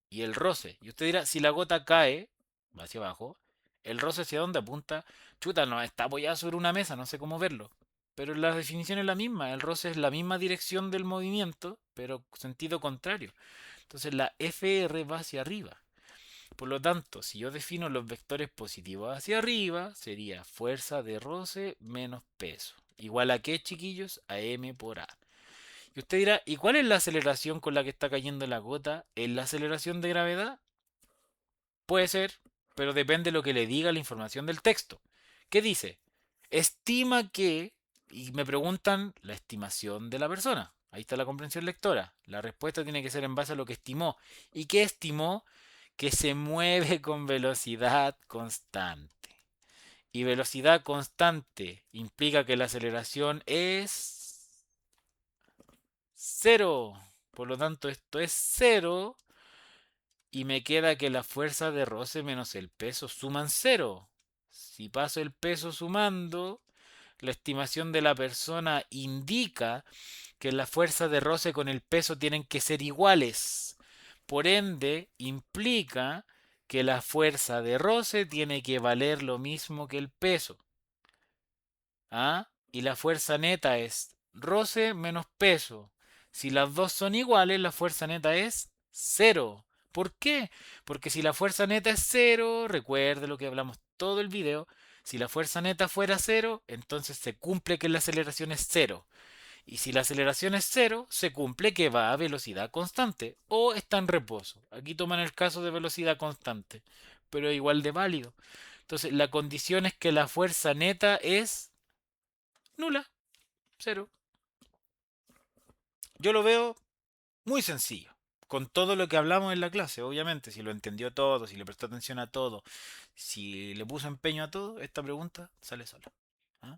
y el roce. Y usted dirá, si la gota cae, va hacia abajo, el roce hacia dónde apunta, chuta, no está apoyada sobre una mesa, no sé cómo verlo. Pero la definición es la misma, el roce es la misma dirección del movimiento, pero sentido contrario. Entonces la FR va hacia arriba. Por lo tanto, si yo defino los vectores positivos hacia arriba, sería fuerza de roce menos peso. ¿Igual a qué, chiquillos? A M por A. Y usted dirá, ¿y cuál es la aceleración con la que está cayendo la gota? ¿Es la aceleración de gravedad? Puede ser, pero depende de lo que le diga la información del texto. ¿Qué dice? Estima que, y me preguntan la estimación de la persona. Ahí está la comprensión lectora. La respuesta tiene que ser en base a lo que estimó. ¿Y qué estimó? Que se mueve con velocidad constante. Y velocidad constante implica que la aceleración es cero. Por lo tanto, esto es cero. Y me queda que la fuerza de roce menos el peso suman cero. Si paso el peso sumando, la estimación de la persona indica que la fuerza de roce con el peso tienen que ser iguales. Por ende, implica que la fuerza de roce tiene que valer lo mismo que el peso. ¿Ah? Y la fuerza neta es roce menos peso. Si las dos son iguales, la fuerza neta es cero. ¿Por qué? Porque si la fuerza neta es cero, recuerde lo que hablamos todo el video, si la fuerza neta fuera cero, entonces se cumple que la aceleración es cero. Y si la aceleración es cero, se cumple que va a velocidad constante o está en reposo. Aquí toman el caso de velocidad constante, pero igual de válido. Entonces, la condición es que la fuerza neta es nula, cero. Yo lo veo muy sencillo. con todo lo que hablamos en la clase, obviamente, si lo entendió todo, si le prestó atención a todo, si le puso empeño a todo, esta pregunta sale sola. ¿Ah?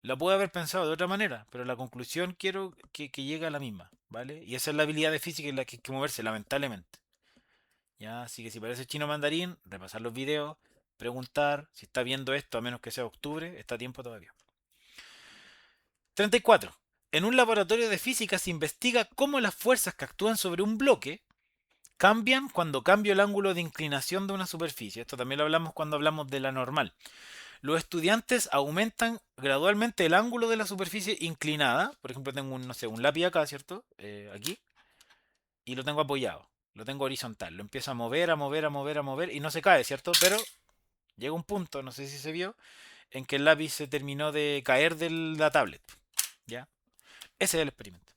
La puede haber pensado de otra manera, pero la conclusión quiero que llegue a la misma, ¿vale? Y esa es la habilidad de física en la que hay que moverse, lamentablemente. ¿Ya? Así que si parece chino mandarín, repasar los videos, preguntar, si está viendo esto, a menos que sea octubre, está a tiempo todavía. 34. En un laboratorio de física se investiga cómo las fuerzas que actúan sobre un bloque cambian cuando cambio el ángulo de inclinación de una superficie. Esto también lo hablamos cuando hablamos de la normal. Los estudiantes aumentan gradualmente el ángulo de la superficie inclinada. Por ejemplo, tengo un, no sé, un lápiz acá, ¿cierto? Aquí. Y lo tengo apoyado. Lo tengo horizontal. Lo empiezo a mover, a mover, a mover, a mover. Y no se cae, ¿cierto? Pero llega un punto, no sé si se vio, en que el lápiz se terminó de caer de la tablet. ¿Ya? Ese es el experimento.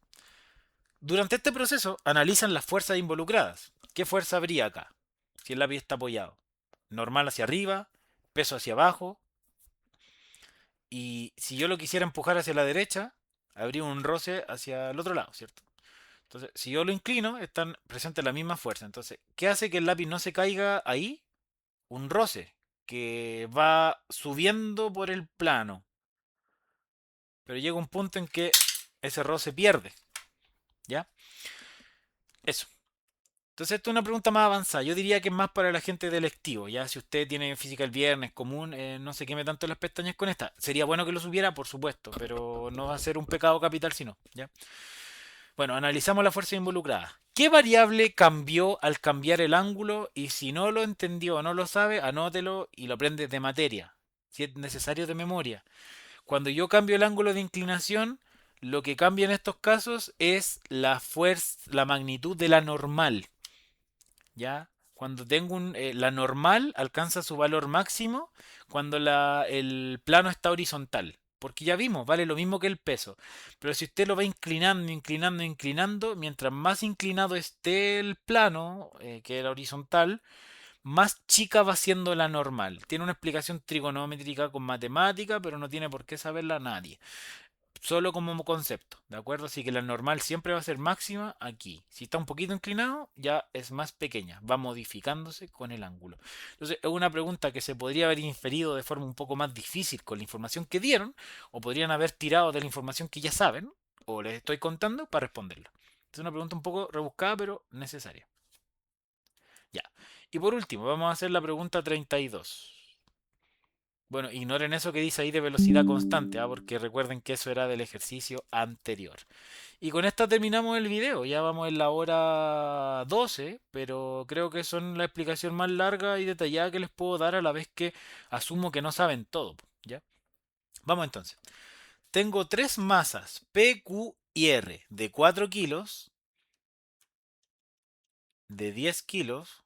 Durante este proceso analizan las fuerzas involucradas. ¿Qué fuerza habría acá? Si el lápiz está apoyado. Normal hacia arriba, peso hacia abajo. Y si yo lo quisiera empujar hacia la derecha, habría un roce hacia el otro lado, ¿cierto? Entonces, si yo lo inclino, están presentes la misma fuerza. Entonces, ¿qué hace que el lápiz no se caiga ahí? Un roce que va subiendo por el plano. Pero llega un punto en que ese roce pierde. ¿Ya? Eso. Entonces, esto es una pregunta más avanzada. Yo diría que es más para la gente de electivo. Ya, si usted tiene física el viernes común, no se queme tanto las pestañas con esta. Sería bueno que lo supiera, por supuesto, pero no va a ser un pecado capital si no. ¿Ya? Bueno, analizamos la fuerza involucrada. ¿Qué variable cambió al cambiar el ángulo? Y si no lo entendió o no lo sabe, anótelo y lo aprende de materia. Si es necesario de memoria. Cuando yo cambio el ángulo de inclinación, lo que cambia en estos casos es la fuerza, la magnitud de la normal. ¿Ya? Cuando tengo la normal alcanza su valor máximo cuando el plano está horizontal. Porque ya vimos, vale lo mismo que el peso. Pero si usted lo va inclinando, inclinando, inclinando, mientras más inclinado esté el plano, que era horizontal, más chica va siendo la normal. Tiene una explicación trigonométrica con matemática, pero no tiene por qué saberla nadie. Solo como concepto, ¿de acuerdo? Así que la normal siempre va a ser máxima aquí. Si está un poquito inclinado, ya es más pequeña, va modificándose con el ángulo. Entonces, es una pregunta que se podría haber inferido de forma un poco más difícil con la información que dieron, o podrían haber tirado de la información que ya saben, o les estoy contando para responderla. Es una pregunta un poco rebuscada, pero necesaria. Ya. Y por último, vamos a hacer la pregunta 32. Bueno, ignoren eso que dice ahí de velocidad constante, ¿ah? Porque recuerden que eso era del ejercicio anterior. Y con esta terminamos el video. Ya vamos en la hora 12, pero creo que son la explicación más larga y detallada que les puedo dar a la vez que asumo que no saben todo. ¿Ya? Vamos entonces. Tengo tres masas, P, Q y R, de 4 kilos, de 10 kilos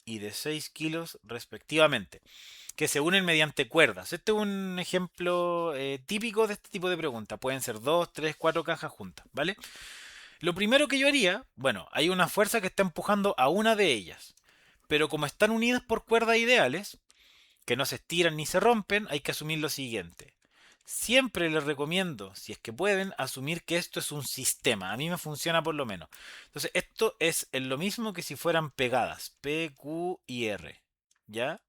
y de 6 kilos respectivamente, que se unen mediante cuerdas. Este es un ejemplo típico de este tipo de preguntas. Pueden ser 2, 3, 4 cajas juntas, ¿vale? Lo primero que yo haría, bueno, hay una fuerza que está empujando a una de ellas, pero como están unidas por cuerdas ideales, que no se estiran ni se rompen, hay que asumir lo siguiente. Siempre les recomiendo, si es que pueden, asumir que esto es un sistema. A mí me funciona por lo menos. Entonces, esto es lo mismo que si fueran pegadas. P, Q y R. ¿Ya?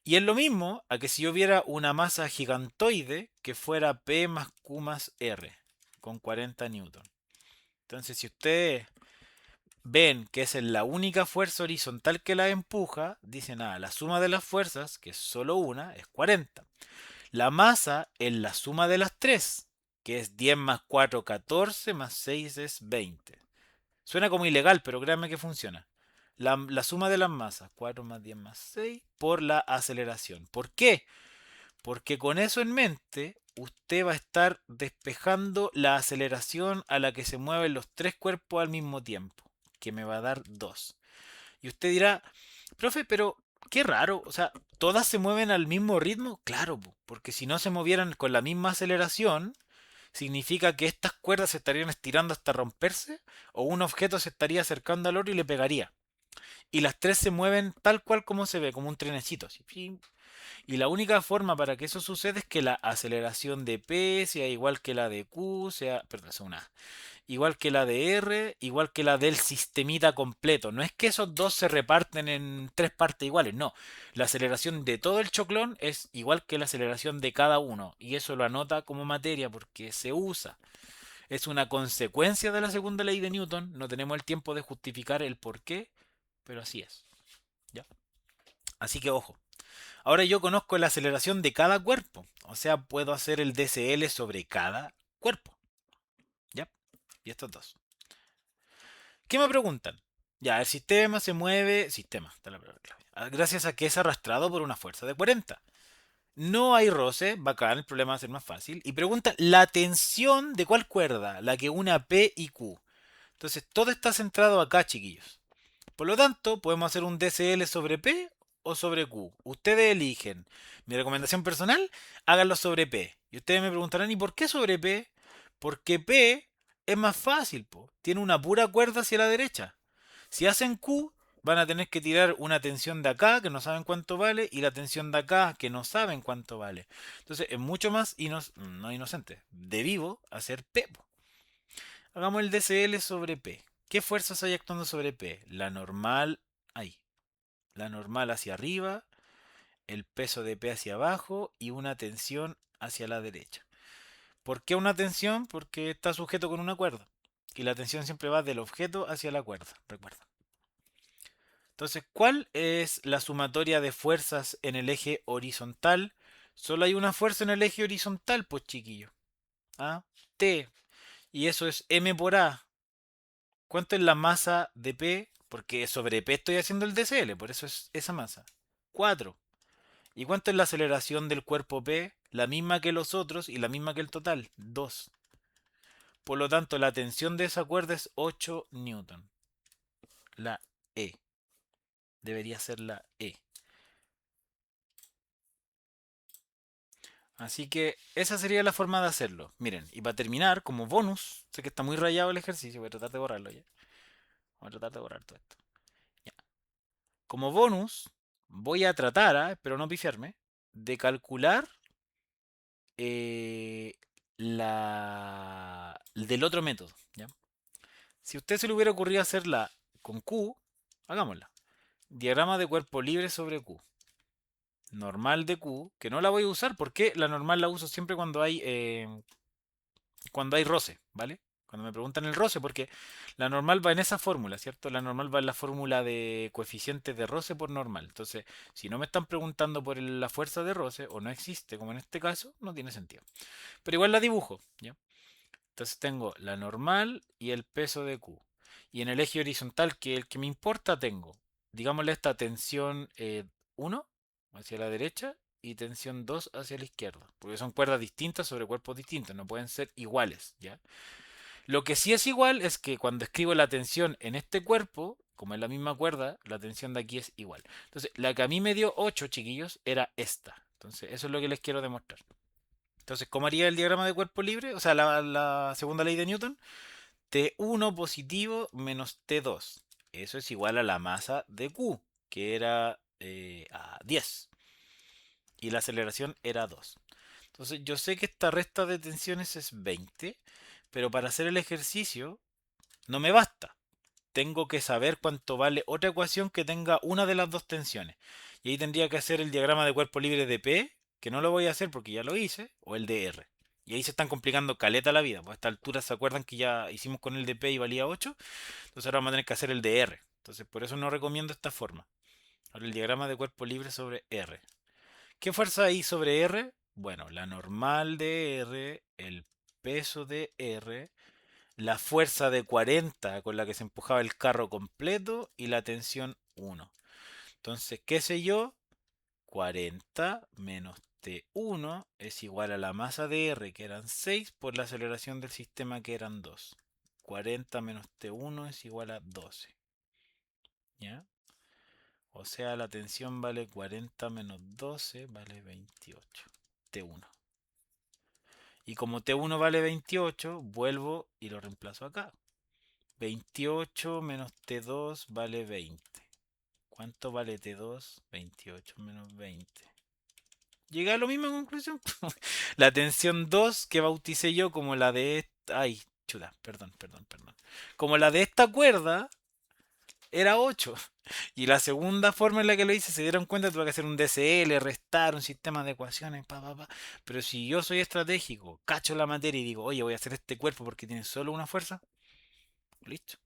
Y es lo mismo a que si yo viera una masa gigantoide que fuera P más Q más R, con 40 newton. Entonces, si ustedes ven que esa es la única fuerza horizontal que la empuja, dicen, la suma de las fuerzas, que es solo una, es 40. La masa es la suma de las tres, que es 10 más 4, 14, más 6 es 20. Suena como ilegal, pero créanme que funciona. La suma de las masas, 4 más 10 más 6, por la aceleración. ¿Por qué? Porque con eso en mente, usted va a estar despejando la aceleración a la que se mueven los tres cuerpos al mismo tiempo, que me va a dar 2. Y usted dirá, profe, pero qué raro, o sea, ¿todas se mueven al mismo ritmo? Claro, porque si no se movieran con la misma aceleración, significa que estas cuerdas se estarían estirando hasta romperse, o un objeto se estaría acercando al otro y le pegaría. Y las tres se mueven tal cual como se ve, como un trenecito. Así, Y la única forma para que eso suceda es que la aceleración de P sea igual que la de Q, sea, perdón, es una, igual que la de R, igual que la del sistemita completo. No es que esos dos se reparten en tres partes iguales, no. La aceleración de todo el choclón es igual que la aceleración de cada uno. Y eso lo anota como materia porque se usa. Es una consecuencia de la segunda ley de Newton. No tenemos el tiempo de justificar el por qué, pero así es. ¿Ya? Así que ojo. Ahora yo conozco la aceleración de cada cuerpo. O sea, puedo hacer el DCL sobre cada cuerpo. ¿Ya? Y estos dos. ¿Qué me preguntan? Ya, el sistema se mueve, sistema, está la palabra clave, gracias a que es arrastrado por una fuerza de 40. No hay roce, bacán, el problema va a ser más fácil. Y pregunta, ¿la tensión de cuál cuerda? La que une a P y Q. Entonces, todo está centrado acá, chiquillos. Por lo tanto, podemos hacer un DCL sobre P o sobre Q. Ustedes eligen. Mi recomendación personal, háganlo sobre P. Y ustedes me preguntarán, ¿y por qué sobre P? Porque P es más fácil, po. Tiene una pura cuerda hacia la derecha. Si hacen Q, van a tener que tirar una tensión de acá, que no saben cuánto vale, y la tensión de acá, que no saben cuánto vale. Entonces, es mucho más no inocente, de vivo hacer P, po. Hagamos el DCL sobre P. ¿Qué fuerzas hay actuando sobre P? La normal, ahí. La normal hacia arriba, el peso de P hacia abajo y una tensión hacia la derecha. ¿Por qué una tensión? Porque está sujeto con una cuerda. Y la tensión siempre va del objeto hacia la cuerda, recuerda. Entonces, ¿cuál es la sumatoria de fuerzas en el eje horizontal? Solo hay una fuerza en el eje horizontal, pues chiquillo. ¿Ah? T. Y eso es M por A. ¿Cuánto es la masa de P? Porque sobre P estoy haciendo el DCL, por eso es esa masa. 4. ¿Y cuánto es la aceleración del cuerpo P? La misma que los otros y la misma que el total, 2. Por lo tanto, la tensión de esa cuerda es 8 newton. La E. Debería ser la E. Así que esa sería la forma de hacerlo. Miren, y para terminar, como bonus, sé que está muy rayado el ejercicio, voy a tratar de borrarlo ya. Voy a tratar de borrar todo esto. Ya. Como bonus, voy a tratar, espero no pifiarme, de calcular eh, del otro método. ¿Ya? Si a usted se le hubiera ocurrido hacerla con Q, hagámosla. Diagrama de cuerpo libre sobre Q. Normal de Q, que no la voy a usar porque la normal la uso siempre cuando hay roce, ¿vale? Cuando me preguntan el roce, porque la normal va en esa fórmula, ¿cierto? La normal va en la fórmula de coeficientes de roce por normal. Entonces, si no me están preguntando por la fuerza de roce, o no existe, como en este caso, no tiene sentido. Pero igual la dibujo, ¿ya? Entonces tengo la normal y el peso de Q. Y en el eje horizontal, que el que me importa, tengo, digámosle esta tensión 1 hacia la derecha y tensión 2 hacia la izquierda. Porque son cuerdas distintas sobre cuerpos distintos, no pueden ser iguales, ¿ya? Lo que sí es igual es que cuando escribo la tensión en este cuerpo, como es la misma cuerda, la tensión de aquí es igual. Entonces, la que a mí me dio 8 chiquillos, era esta. Entonces, eso es lo que les quiero demostrar. Entonces, ¿cómo haría el diagrama de cuerpo libre? O sea, la segunda ley de Newton. T1 positivo menos T2. Eso es igual a la masa de Q, que era a 10. Y la aceleración era 2. Entonces, yo sé que esta resta de tensiones es 20, pero para hacer el ejercicio no me basta. Tengo que saber cuánto vale otra ecuación que tenga una de las dos tensiones. Y ahí tendría que hacer el diagrama de cuerpo libre de P, que no lo voy a hacer porque ya lo hice, o el de R. Y ahí se están complicando caleta la vida. Pues a esta altura se acuerdan que ya hicimos con el de P y valía 8. Entonces ahora vamos a tener que hacer el de R. Entonces por eso no recomiendo esta forma. Ahora el diagrama de cuerpo libre sobre R. ¿Qué fuerza hay sobre R? Bueno, la normal de R, el peso de R, la fuerza de 40 con la que se empujaba el carro completo y la tensión 1. Entonces, ¿qué sé yo? 40 menos T1 es igual a la masa de R, que eran 6, por la aceleración del sistema, que eran 2. 40 menos T1 es igual a 12. ¿Ya? O sea, la tensión vale 40 menos 12, vale 28. T1. Y como T1 vale 28, vuelvo y lo reemplazo acá. 28 menos T2 vale 20. ¿Cuánto vale T2? 28 menos 20. Llegué a la misma conclusión. La tensión 2 que bauticé yo como la de... Ay, chuta, perdón. Como la de esta cuerda era 8. Y la segunda forma en la que lo hice, se dieron cuenta, tuve que hacer un DCL, restar, un sistema de ecuaciones, pa. Pero si yo soy estratégico, cacho la materia y digo, oye, voy a hacer este cuerpo porque tiene solo una fuerza, listo.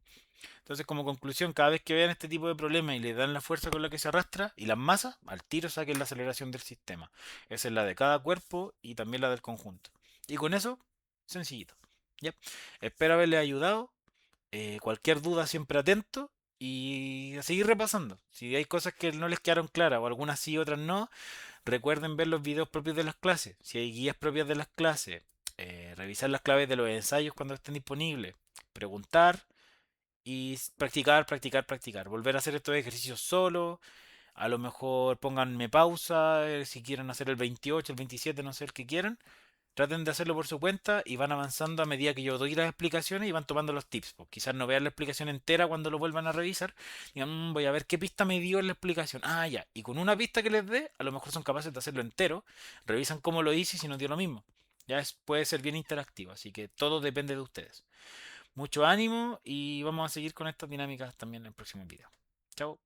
Entonces, como conclusión, cada vez que vean este tipo de problemas y le dan la fuerza con la que se arrastra y las masas, al tiro saquen la aceleración del sistema. Esa es la de cada cuerpo y también la del conjunto. Y con eso, sencillito. ¿Ya? Espero haberles ayudado. Cualquier duda siempre atento y a seguir repasando. Si hay cosas que no les quedaron claras o algunas sí, otras no, recuerden ver los videos propios de las clases. Si hay guías propias de las clases, revisar las claves de los ensayos cuando estén disponibles, preguntar y practicar. Volver a hacer estos ejercicios solo. A lo mejor pónganme pausa si quieren hacer el 28, el 27, no sé el que quieran. Traten de hacerlo por su cuenta y van avanzando a medida que yo doy las explicaciones y van tomando los tips. Pues quizás no vean la explicación entera cuando lo vuelvan a revisar. Digan, voy a ver qué pista me dio en la explicación. Ah, ya. Y con una pista que les dé, a lo mejor son capaces de hacerlo entero. Revisan cómo lo hice y si nos dio lo mismo. Puede ser bien interactivo, así que todo depende de ustedes. Mucho ánimo y vamos a seguir con estas dinámicas también en el próximo video. Chao.